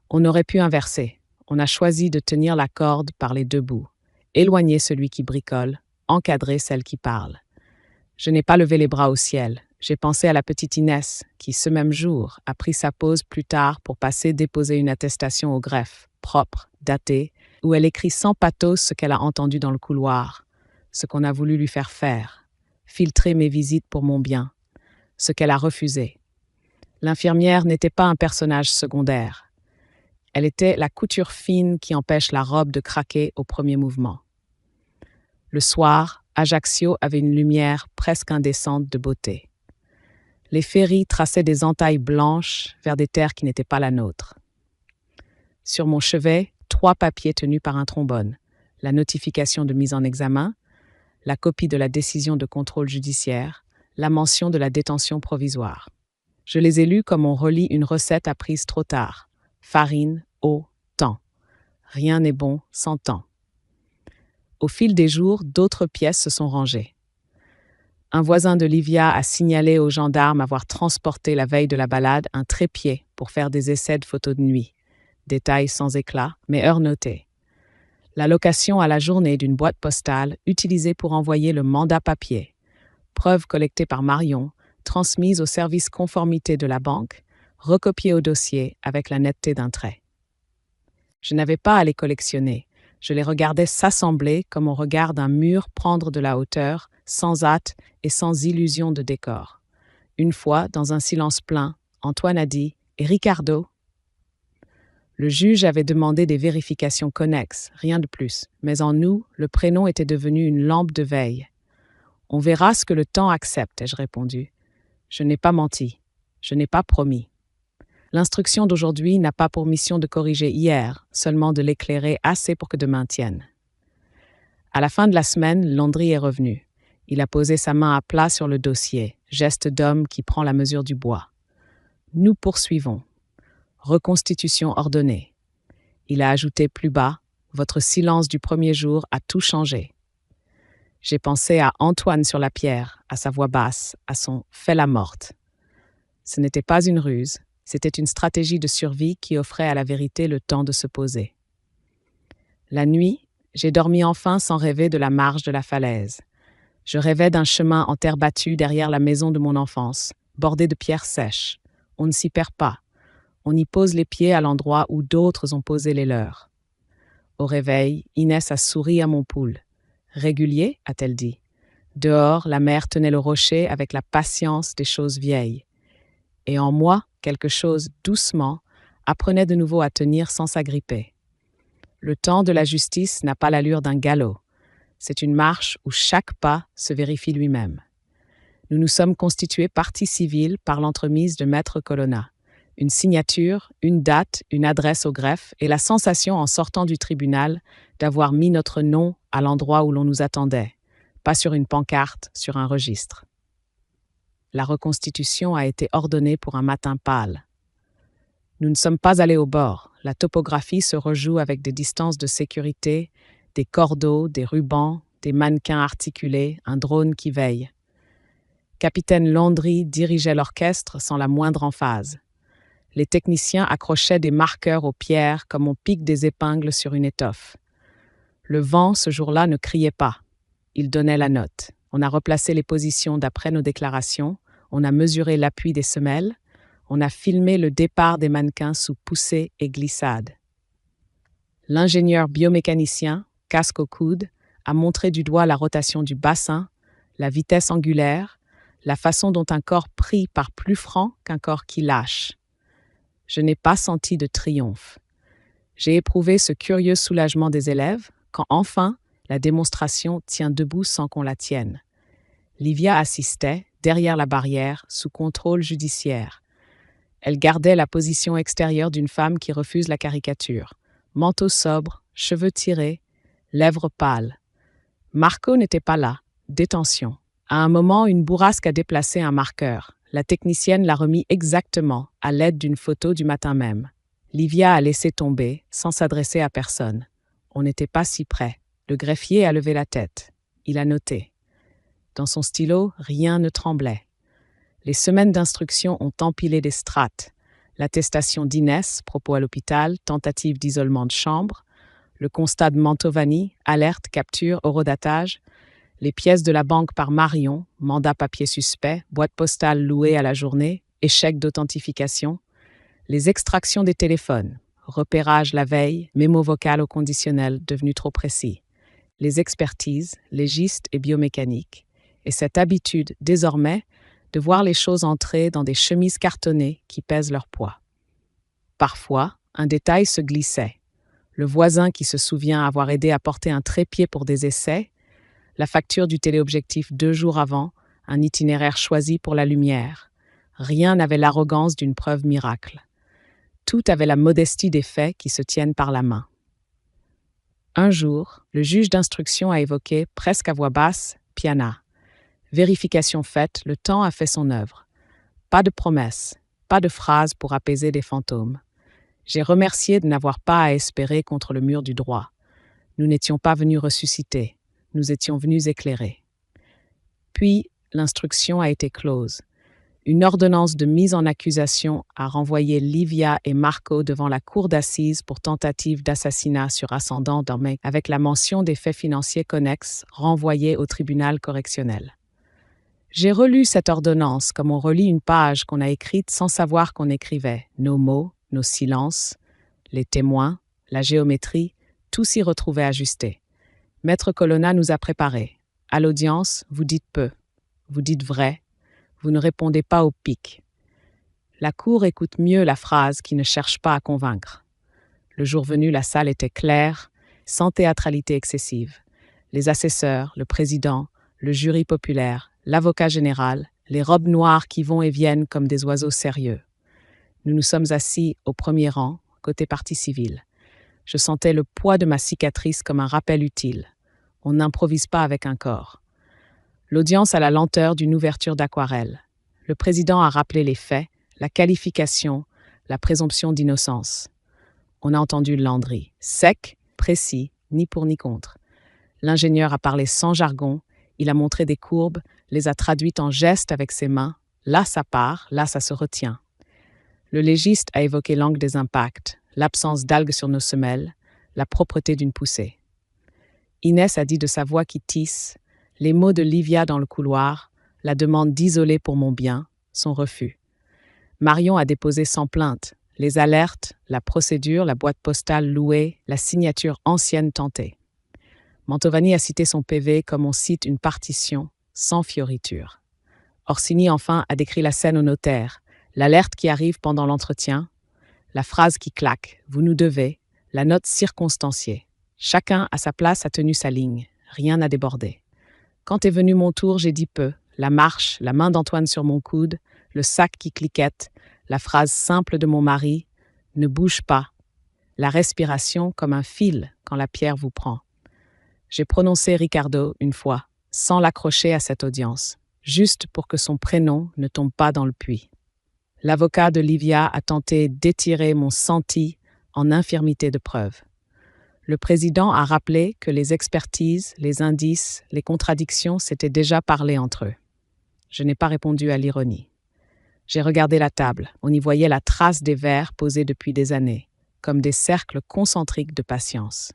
On aurait pu inverser. On a choisi de tenir la corde par les deux bouts, éloigner celui qui bricole, encadrer celle qui parle. Je n'ai pas levé les bras au ciel. J'ai pensé à la petite Inès, qui, ce même jour, a pris sa pause plus tard pour passer déposer une attestation au greffe, propre, datée, où elle écrit sans pathos ce qu'elle a entendu dans le couloir, ce qu'on a voulu lui faire, filtrer mes visites pour mon bien, ce qu'elle a refusé. L'infirmière n'était pas un personnage secondaire. Elle était la couture fine qui empêche la robe de craquer au premier mouvement. Le soir, Ajaccio avait une lumière presque indécente de beauté. Les ferries traçaient des entailles blanches vers des terres qui n'étaient pas la nôtre. Sur mon chevet, 3 papiers tenus par un trombone, la notification de mise en examen, la copie de la décision de contrôle judiciaire, la mention de la détention provisoire. Je les ai lus comme on relit une recette apprise trop tard. Farine, eau, temps. Rien n'est bon sans temps. Au fil des jours, d'autres pièces se sont rangées. Un voisin de Livia a signalé aux gendarmes avoir transporté la veille de la balade un trépied pour faire des essais de photos de nuit. Détail sans éclat, mais heure notée. La location à la journée d'une boîte postale utilisée pour envoyer le mandat papier. Preuve collectée par Marion, transmise au service conformité de la banque, recopiée au dossier avec la netteté d'un trait. Je n'avais pas à les collectionner. Je les regardais s'assembler comme on regarde un mur prendre de la hauteur, sans hâte et sans illusion de décor. Une fois, dans un silence plein, Antoine a dit « Et Ricardo ?» Le juge avait demandé des vérifications connexes, rien de plus, mais en nous, le prénom était devenu une lampe de veille. « On verra ce que le temps accepte », ai-je répondu. Je n'ai pas menti, je n'ai pas promis. L'instruction d'aujourd'hui n'a pas pour mission de corriger hier, seulement de l'éclairer assez pour que demain tienne. À la fin de la semaine, Landry est revenu. Il a posé sa main à plat sur le dossier, geste d'homme qui prend la mesure du bois. Nous poursuivons. Reconstitution ordonnée. Il a ajouté plus bas, votre silence du premier jour a tout changé. J'ai pensé à Antoine sur la pierre, à sa voix basse, à son « fais la morte ». Ce n'était pas une ruse. C'était une stratégie de survie qui offrait à la vérité le temps de se poser. La nuit, j'ai dormi enfin sans rêver de la marge de la falaise. Je rêvais d'un chemin en terre battue derrière la maison de mon enfance, bordé de pierres sèches. On ne s'y perd pas. On y pose les pieds à l'endroit où d'autres ont posé les leurs. Au réveil, Inès a souri à mon poule. « Régulier ?» a-t-elle dit. Dehors, la mer tenait le rocher avec la patience des choses vieilles. Et en moi, quelque chose, doucement, apprenait de nouveau à tenir sans s'agripper. Le temps de la justice n'a pas l'allure d'un galop. C'est une marche où chaque pas se vérifie lui-même. Nous nous sommes constitués partie civile par l'entremise de Maître Colonna. Une signature, une date, une adresse au greffe et la sensation en sortant du tribunal d'avoir mis notre nom à l'endroit où l'on nous attendait, pas sur une pancarte, sur un registre. La reconstitution a été ordonnée pour un matin pâle. Nous ne sommes pas allés au bord. La topographie se rejoue avec des distances de sécurité, des cordeaux, des rubans, des mannequins articulés, un drone qui veille. Capitaine Landry dirigeait l'orchestre sans la moindre emphase. Les techniciens accrochaient des marqueurs aux pierres comme on pique des épingles sur une étoffe. Le vent, ce jour-là, ne criait pas. Il donnait la note. On a replacé les positions d'après nos déclarations, on a mesuré l'appui des semelles, on a filmé le départ des mannequins sous poussée et glissade. L'ingénieur biomécanicien, casque au coude, a montré du doigt la rotation du bassin, la vitesse angulaire, la façon dont un corps pris part plus franc qu'un corps qui lâche. Je n'ai pas senti de triomphe. J'ai éprouvé ce curieux soulagement des élèves quand enfin la démonstration tient debout sans qu'on la tienne. Livia assistait, derrière la barrière, sous contrôle judiciaire. Elle gardait la position extérieure d'une femme qui refuse la caricature. Manteau sobre, cheveux tirés, lèvres pâles. Marco n'était pas là. Détention. À un moment, une bourrasque a déplacé un marqueur. La technicienne l'a remis exactement, à l'aide d'une photo du matin même. Livia a laissé tomber, sans s'adresser à personne. On n'était pas si près. Le greffier a levé la tête. Il a noté. Dans son stylo, rien ne tremblait. Les semaines d'instruction ont empilé des strates. L'attestation d'Inès, propos à l'hôpital, tentative d'isolement de chambre, le constat de Mantovani, alerte, capture, horodatage, les pièces de la banque par Marion, mandat papier suspect, boîte postale louée à la journée, échec d'authentification, les extractions des téléphones, repérage la veille, mémo vocal au conditionnel devenu trop précis, les expertises, légistes et biomécaniques, et cette habitude, désormais, de voir les choses entrer dans des chemises cartonnées qui pèsent leur poids. Parfois, un détail se glissait. Le voisin qui se souvient avoir aidé à porter un trépied pour des essais, la facture du téléobjectif 2 jours avant, un itinéraire choisi pour la lumière. Rien n'avait l'arrogance d'une preuve miracle. Tout avait la modestie des faits qui se tiennent par la main. Un jour, le juge d'instruction a évoqué, presque à voix basse, Piana. Vérification faite, le temps a fait son œuvre. Pas de promesses, pas de phrases pour apaiser des fantômes. J'ai remercié de n'avoir pas à espérer contre le mur du droit. Nous n'étions pas venus ressusciter, nous étions venus éclairer. Puis, l'instruction a été close. Une ordonnance de mise en accusation a renvoyé Livia et Marco devant la cour d'assises pour tentative d'assassinat sur ascendant d'un mec avec la mention des faits financiers connexes renvoyés au tribunal correctionnel. J'ai relu cette ordonnance comme on relit une page qu'on a écrite sans savoir qu'on écrivait. Nos mots, nos silences, les témoins, la géométrie, tout s'y retrouvait ajusté. Maître Colonna nous a préparés. À l'audience, vous dites peu, vous dites vrai, vous ne répondez pas au pic. La cour écoute mieux la phrase qui ne cherche pas à convaincre. Le jour venu, la salle était claire, sans théâtralité excessive. Les assesseurs, le président, le jury populaire, l'avocat général, les robes noires qui vont et viennent comme des oiseaux sérieux. Nous nous sommes assis au premier rang, côté partie civile. Je sentais le poids de ma cicatrice comme un rappel utile. On n'improvise pas avec un corps. L'audience a la lenteur d'une ouverture d'aquarelle. Le président a rappelé les faits, la qualification, la présomption d'innocence. On a entendu Landry, sec, précis, ni pour ni contre. L'ingénieur a parlé sans jargon, il a montré des courbes, les a traduites en gestes avec ses mains. Là, ça part, là, ça se retient. Le légiste a évoqué l'angle des impacts, l'absence d'algues sur nos semelles, la propreté d'une poussée. Inès a dit de sa voix qui tisse, les mots de Livia dans le couloir, la demande d'isoler pour mon bien, son refus. Marion a déposé sans plainte, les alertes, la procédure, la boîte postale louée, la signature ancienne tentée. Mantovani a cité son PV comme on cite une partition, sans fioriture. Orsini, enfin, a décrit la scène au notaire, l'alerte qui arrive pendant l'entretien, la phrase qui claque, vous nous devez, la note circonstanciée. Chacun, à sa place, a tenu sa ligne, rien n'a débordé. Quand est venu mon tour, j'ai dit peu, la marche, la main d'Antoine sur mon coude, le sac qui cliquette, la phrase simple de mon mari, ne bouge pas, la respiration comme un fil quand la pierre vous prend. J'ai prononcé Ricardo une fois, sans l'accrocher à cette audience, juste pour que son prénom ne tombe pas dans le puits. L'avocat de Livia a tenté d'étirer mon senti en infirmité de preuve. Le président a rappelé que les expertises, les indices, les contradictions s'étaient déjà parlé entre eux. Je n'ai pas répondu à l'ironie. J'ai regardé la table. On y voyait la trace des verres posés depuis des années, comme des cercles concentriques de patience.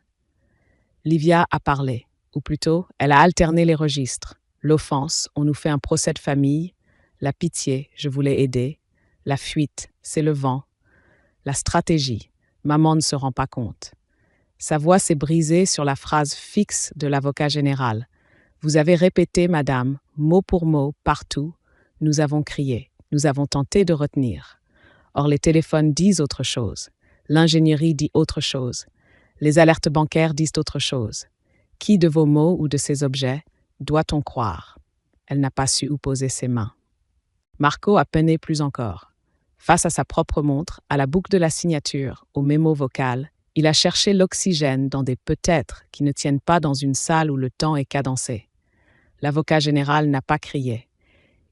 Livia a parlé, ou plutôt, elle a alterné les registres. L'offense, on nous fait un procès de famille. La pitié, je voulais aider. La fuite, c'est le vent. La stratégie, maman ne se rend pas compte. Sa voix s'est brisée sur la phrase fixe de l'avocat général. Vous avez répété, madame, mot pour mot, partout. Nous avons crié. Nous avons tenté de retenir. Or, les téléphones disent autre chose. L'ingénierie dit autre chose. Les alertes bancaires disent autre chose. Qui de vos mots ou de ces objets doit-on croire? Elle n'a pas su où poser ses mains. Marco a peiné plus encore. Face à sa propre montre, à la boucle de la signature, au mémo vocal, il a cherché l'oxygène dans des peut-être qui ne tiennent pas dans une salle où le temps est cadencé. L'avocat général n'a pas crié.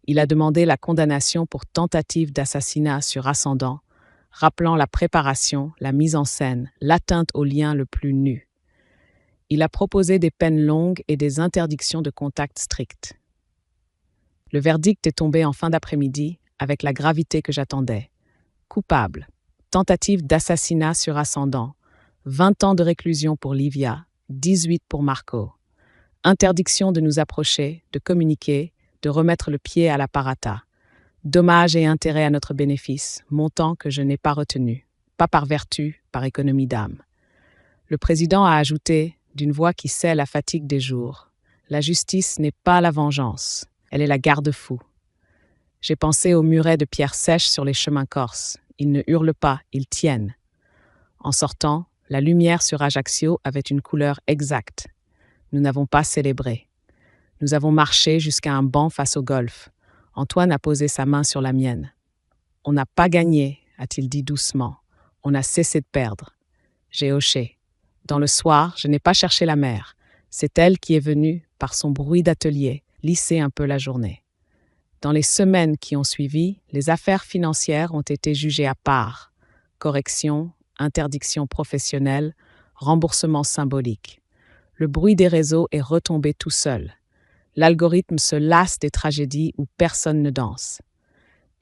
Il a demandé la condamnation pour tentative d'assassinat sur ascendant, rappelant la préparation, la mise en scène, l'atteinte au lien le plus nu. Il a proposé des peines longues et des interdictions de contact strictes. Le verdict est tombé en fin d'après-midi avec la gravité que j'attendais. Coupable, tentative d'assassinat sur ascendant, 20 ans de réclusion pour Livia, 18 pour Marco. Interdiction de nous approcher, de communiquer, de remettre le pied à l'apparata. Dommages et intérêts à notre bénéfice, montant que je n'ai pas retenu, pas par vertu, par économie d'âme. Le président a ajouté, d'une voix qui sait la fatigue des jours, « La justice n'est pas la vengeance, elle est la garde-fou. » J'ai pensé aux murets de pierres sèches sur les chemins corses. Ils ne hurlent pas, ils tiennent. En sortant, la lumière sur Ajaccio avait une couleur exacte. Nous n'avons pas célébré. Nous avons marché jusqu'à un banc face au golfe. Antoine a posé sa main sur la mienne. « On n'a pas gagné, a-t-il dit doucement. On a cessé de perdre. » J'ai hoché. Dans le soir, je n'ai pas cherché la mère. C'est elle qui est venue, par son bruit d'atelier, lisser un peu la journée. Dans les semaines qui ont suivi, les affaires financières ont été jugées à part. Correction, interdiction professionnelle, remboursement symbolique. Le bruit des réseaux est retombé tout seul. L'algorithme se lasse des tragédies où personne ne danse.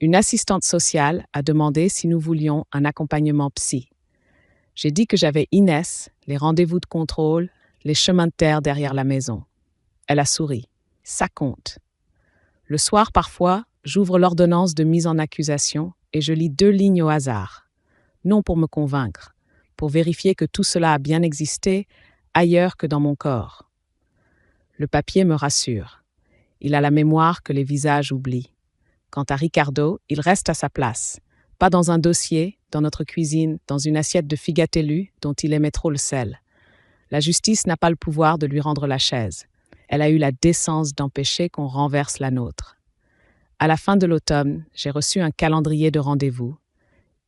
Une assistante sociale a demandé si nous voulions un accompagnement psy. J'ai dit que j'avais Inès, les rendez-vous de contrôle, les chemins de terre derrière la maison. Elle a souri. Ça compte. Le soir, parfois, j'ouvre l'ordonnance de mise en accusation et je lis 2 lignes au hasard. Non pour me convaincre, pour vérifier que tout cela a bien existé ailleurs que dans mon corps. Le papier me rassure. Il a la mémoire que les visages oublient. Quant à Ricardo, il reste à sa place. Pas dans un dossier, dans notre cuisine, dans une assiette de figatellu dont il aimait trop le sel. La justice n'a pas le pouvoir de lui rendre la chaise. Elle a eu la décence d'empêcher qu'on renverse la nôtre. À la fin de l'automne, j'ai reçu un calendrier de rendez-vous.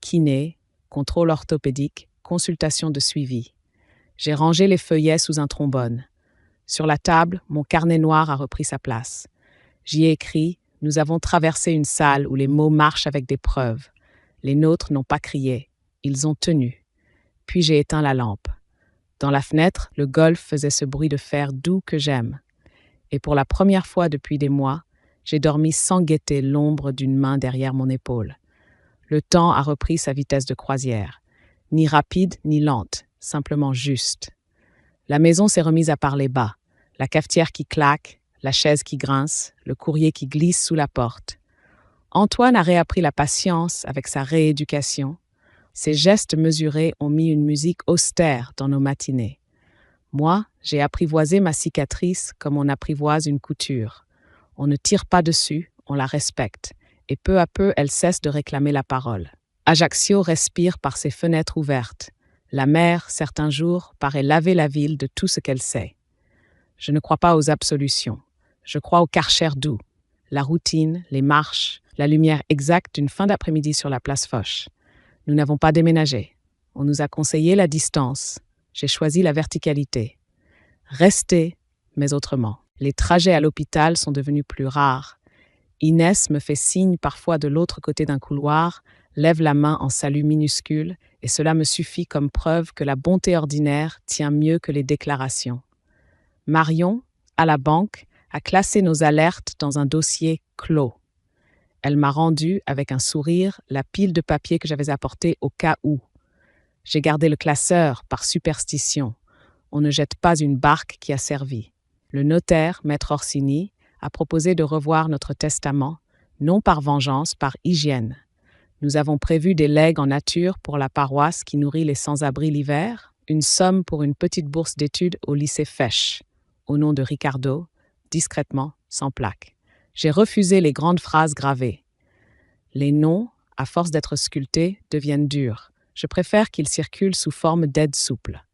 Kiné, contrôle orthopédique, consultation de suivi. J'ai rangé les feuillets sous un trombone. Sur la table, mon carnet noir a repris sa place. J'y ai écrit « Nous avons traversé une salle où les mots marchent avec des preuves. Les nôtres n'ont pas crié. Ils ont tenu. » Puis j'ai éteint la lampe. Dans la fenêtre, le golfe faisait ce bruit de fer doux que j'aime. Et pour la première fois depuis des mois, j'ai dormi sans guetter l'ombre d'une main derrière mon épaule. Le temps a repris sa vitesse de croisière. Ni rapide, ni lente, simplement juste. La maison s'est remise à parler bas. La cafetière qui claque, la chaise qui grince, le courrier qui glisse sous la porte. Antoine a réappris la patience avec sa rééducation. Ses gestes mesurés ont mis une musique austère dans nos matinées. Moi, j'ai apprivoisé ma cicatrice comme on apprivoise une couture. On ne tire pas dessus, on la respecte, et peu à peu, elle cesse de réclamer la parole. Ajaccio respire par ses fenêtres ouvertes. La mer, certains jours, paraît laver la ville de tout ce qu'elle sait. Je ne crois pas aux absolutions. Je crois au Karcher doux. La routine, les marches, la lumière exacte d'une fin d'après-midi sur la place Foch. Nous n'avons pas déménagé. On nous a conseillé la distance. J'ai choisi la verticalité. Rester, mais autrement. Les trajets à l'hôpital sont devenus plus rares. Inès me fait signe parfois de l'autre côté d'un couloir, lève la main en salut minuscule, et cela me suffit comme preuve que la bonté ordinaire tient mieux que les déclarations. Marion, à la banque, a classé nos alertes dans un dossier clos. Elle m'a rendu, avec un sourire, la pile de papier que j'avais apportée au cas où. J'ai gardé le classeur par superstition. On ne jette pas une barque qui a servi. Le notaire, maître Orsini, a proposé de revoir notre testament, non par vengeance, par hygiène. Nous avons prévu des legs en nature pour la paroisse qui nourrit les sans-abri l'hiver, une somme pour une petite bourse d'études au lycée Fesch, au nom de Ricardo, discrètement, sans plaque. J'ai refusé les grandes phrases gravées. Les noms, à force d'être sculptés, deviennent durs. Je préfère qu'ils circulent sous forme d'aide souple.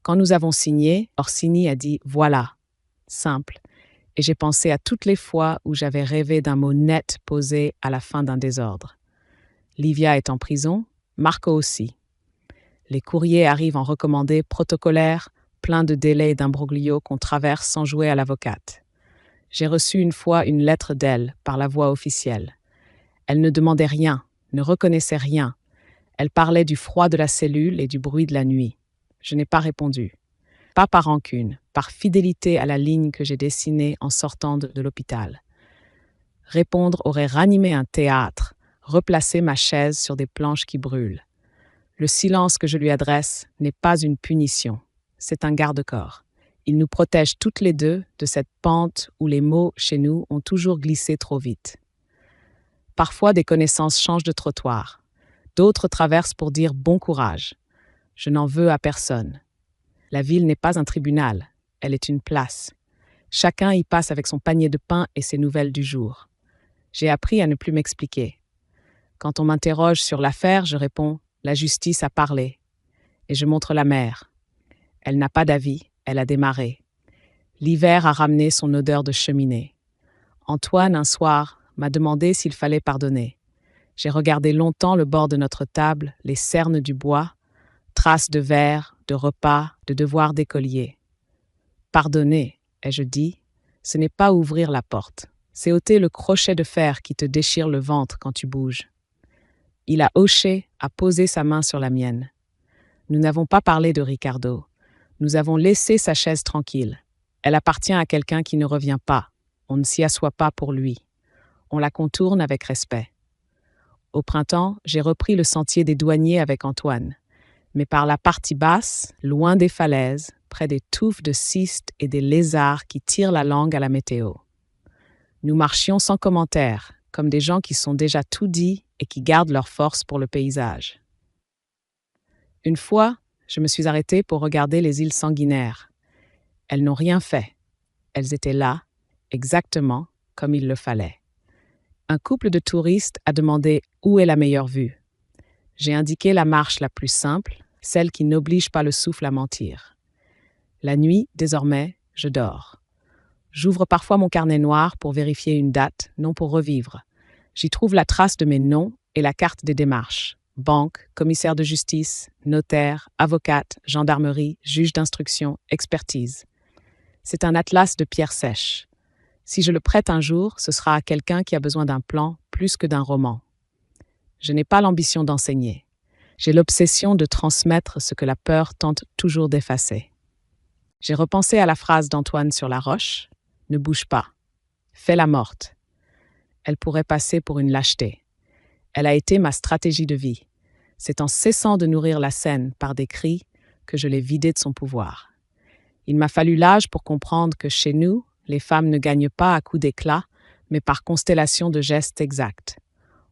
Quand nous avons signé, Orsini a dit « voilà », simple, et j'ai pensé à toutes les fois où j'avais rêvé d'un mot net posé à la fin d'un désordre. Livia est en prison, Marco aussi. Les courriers arrivent en recommandé protocolaire, plein de délais et d'imbroglio qu'on traverse sans jouer à l'avocate. J'ai reçu une fois une lettre d'elle, par la voie officielle. Elle ne demandait rien, ne reconnaissait rien, Elle parlait du froid de la cellule et du bruit de la nuit. Je n'ai pas répondu. Pas par rancune, par fidélité à la ligne que j'ai dessinée en sortant de l'hôpital. Répondre aurait ranimé un théâtre, replacé ma chaise sur des planches qui brûlent. Le silence que je lui adresse n'est pas une punition, c'est un garde-corps. Il nous protège toutes les deux de cette pente où les mots, chez nous, ont toujours glissé trop vite. Parfois, des connaissances changent de trottoir. D'autres traversent pour dire bon courage. Je n'en veux à personne. La ville n'est pas un tribunal, elle est une place. Chacun y passe avec son panier de pain et ses nouvelles du jour. J'ai appris à ne plus m'expliquer. Quand on m'interroge sur l'affaire, je réponds « La justice a parlé » et je montre la mer. Elle n'a pas d'avis, elle a démarré. L'hiver a ramené son odeur de cheminée. Antoine, un soir, m'a demandé s'il fallait pardonner. J'ai regardé longtemps le bord de notre table, les cernes du bois, traces de verre, de repas, de devoirs d'écolier. Pardonner, ai-je dit, ce n'est pas ouvrir la porte. C'est ôter le crochet de fer qui te déchire le ventre quand tu bouges. Il a hoché, a posé sa main sur la mienne. Nous n'avons pas parlé de Ricardo. Nous avons laissé sa chaise tranquille. Elle appartient à quelqu'un qui ne revient pas. On ne s'y assoit pas pour lui. On la contourne avec respect. Au printemps, j'ai repris le sentier des douaniers avec Antoine, mais par la partie basse, loin des falaises, près des touffes de cystes et des lézards qui tirent la langue à la météo. Nous marchions sans commentaire, comme des gens qui sont déjà tout dit et qui gardent leur force pour le paysage. Une fois, je me suis arrêtée pour regarder les îles sanguinaires. Elles n'ont rien fait. Elles étaient là, exactement comme il le fallait. Un couple de touristes a demandé où est la meilleure vue. J'ai indiqué la marche la plus simple, celle qui n'oblige pas le souffle à mentir. La nuit, désormais, je dors. J'ouvre parfois mon carnet noir pour vérifier une date, non pour revivre. J'y trouve la trace de mes noms et la carte des démarches. Banque, commissaire de justice, notaire, avocate, gendarmerie, juge d'instruction, expertise. C'est un atlas de pierres sèches. Si je le prête un jour, ce sera à quelqu'un qui a besoin d'un plan plus que d'un roman. Je n'ai pas l'ambition d'enseigner. J'ai l'obsession de transmettre ce que la peur tente toujours d'effacer. J'ai repensé à la phrase d'Antoine sur la roche. Ne bouge pas. Fais la morte. Elle pourrait passer pour une lâcheté. Elle a été ma stratégie de vie. C'est en cessant de nourrir la scène par des cris que je l'ai vidée de son pouvoir. Il m'a fallu l'âge pour comprendre que chez nous, les femmes ne gagnent pas à coups d'éclat, mais par constellation de gestes exacts.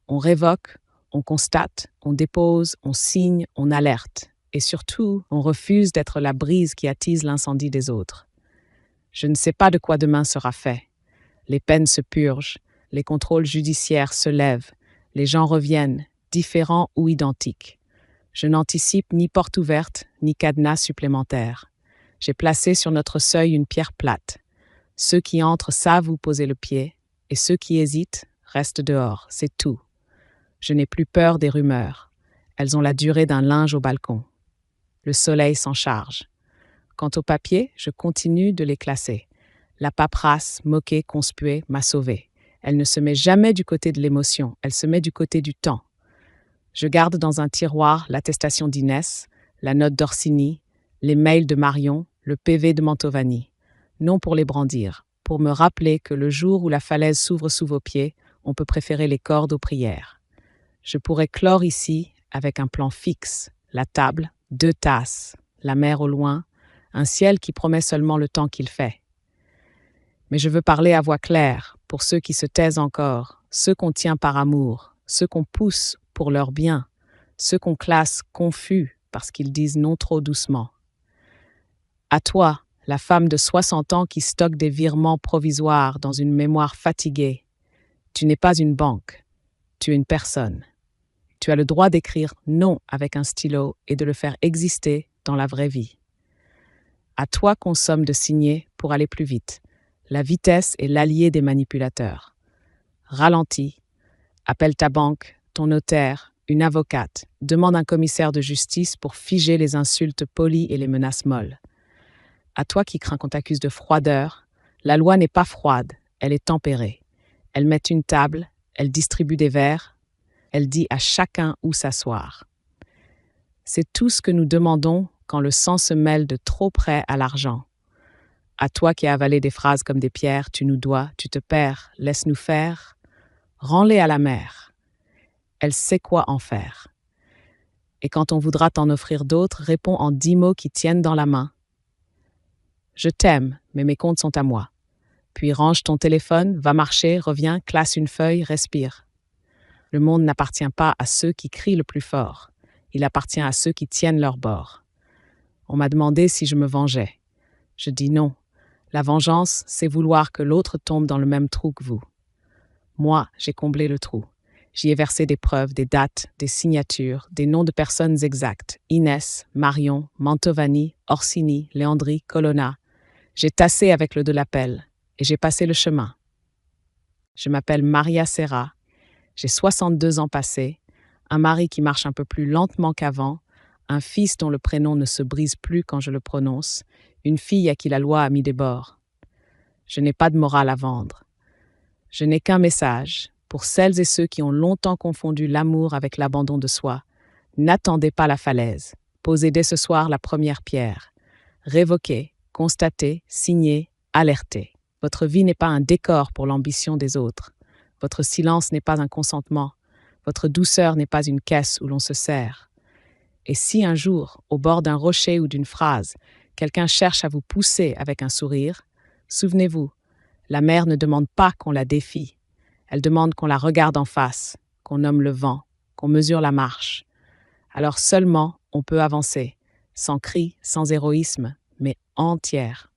On révoque, on constate, on dépose, on signe, on alerte. Et surtout, on refuse d'être la brise qui attise l'incendie des autres. Je ne sais pas de quoi demain sera fait. Les peines se purgent, les contrôles judiciaires se lèvent, les gens reviennent, différents ou identiques. Je n'anticipe ni porte ouverte, ni cadenas supplémentaire. J'ai placé sur notre seuil une pierre plate. Ceux qui entrent savent où poser le pied, et ceux qui hésitent restent dehors, c'est tout. Je n'ai plus peur des rumeurs. Elles ont la durée d'un linge au balcon. Le soleil s'en charge. Quant aux papiers, je continue de les classer. La paperasse, moquée, conspuée, m'a sauvée. Elle ne se met jamais du côté de l'émotion, elle se met du côté du temps. Je garde dans un tiroir l'attestation d'Inès, la note d'Orsini, les mails de Marion, le PV de Mantovani. Non pour les brandir, pour me rappeler que le jour où la falaise s'ouvre sous vos pieds, on peut préférer les cordes aux prières. Je pourrais clore ici avec un plan fixe, la table, 2 tasses, la mer au loin, un ciel qui promet seulement le temps qu'il fait. Mais je veux parler à voix claire, pour ceux qui se taisent encore, ceux qu'on tient par amour, ceux qu'on pousse pour leur bien, ceux qu'on classe confus parce qu'ils disent non trop doucement. À toi, la femme de 60 ans qui stocke des virements provisoires dans une mémoire fatiguée, tu n'es pas une banque, tu es une personne. Tu as le droit d'écrire « non » avec un stylo et de le faire exister dans la vraie vie. À toi, consomme de signer pour aller plus vite. La vitesse est l'allié des manipulateurs. Ralentis, appelle ta banque, ton notaire, une avocate, demande un commissaire de justice pour figer les insultes polies et les menaces molles. À toi qui crains qu'on t'accuse de froideur, la loi n'est pas froide, elle est tempérée. Elle met une table, elle distribue des verres, elle dit à chacun où s'asseoir. C'est tout ce que nous demandons quand le sang se mêle de trop près à l'argent. À toi qui as avalé des phrases comme des pierres, tu nous dois, tu te perds, laisse-nous faire. Rends-les à la mer. Elle sait quoi en faire. Et quand on voudra t'en offrir d'autres, réponds en 10 mots qui tiennent dans la main. Je t'aime, mais mes comptes sont à moi. Puis range ton téléphone, va marcher, reviens, classe une feuille, respire. Le monde n'appartient pas à ceux qui crient le plus fort. Il appartient à ceux qui tiennent leur bord. On m'a demandé si je me vengeais. Je dis non. La vengeance, c'est vouloir que l'autre tombe dans le même trou que vous. Moi, j'ai comblé le trou. J'y ai versé des preuves, des dates, des signatures, des noms de personnes exactes. Inès, Marion, Mantovani, Orsini, Léandri, Colonna. J'ai tassé avec le de l'appel et j'ai passé le chemin. Je m'appelle Maria Serra. J'ai 62 ans passés, un mari qui marche un peu plus lentement qu'avant, un fils dont le prénom ne se brise plus quand je le prononce, une fille à qui la loi a mis des bords. Je n'ai pas de morale à vendre. Je n'ai qu'un message pour celles et ceux qui ont longtemps confondu l'amour avec l'abandon de soi. N'attendez pas la falaise. Posez dès ce soir la première pierre. Révoquez, constatez, signez, alertez. Votre vie n'est pas un décor pour l'ambition des autres. Votre silence n'est pas un consentement. Votre douceur n'est pas une caisse où l'on se sert. Et si un jour, au bord d'un rocher ou d'une phrase, quelqu'un cherche à vous pousser avec un sourire, souvenez-vous, la mer ne demande pas qu'on la défie. Elle demande qu'on la regarde en face, qu'on nomme le vent, qu'on mesure la marche. Alors seulement on peut avancer, sans cri, sans héroïsme, mais entière.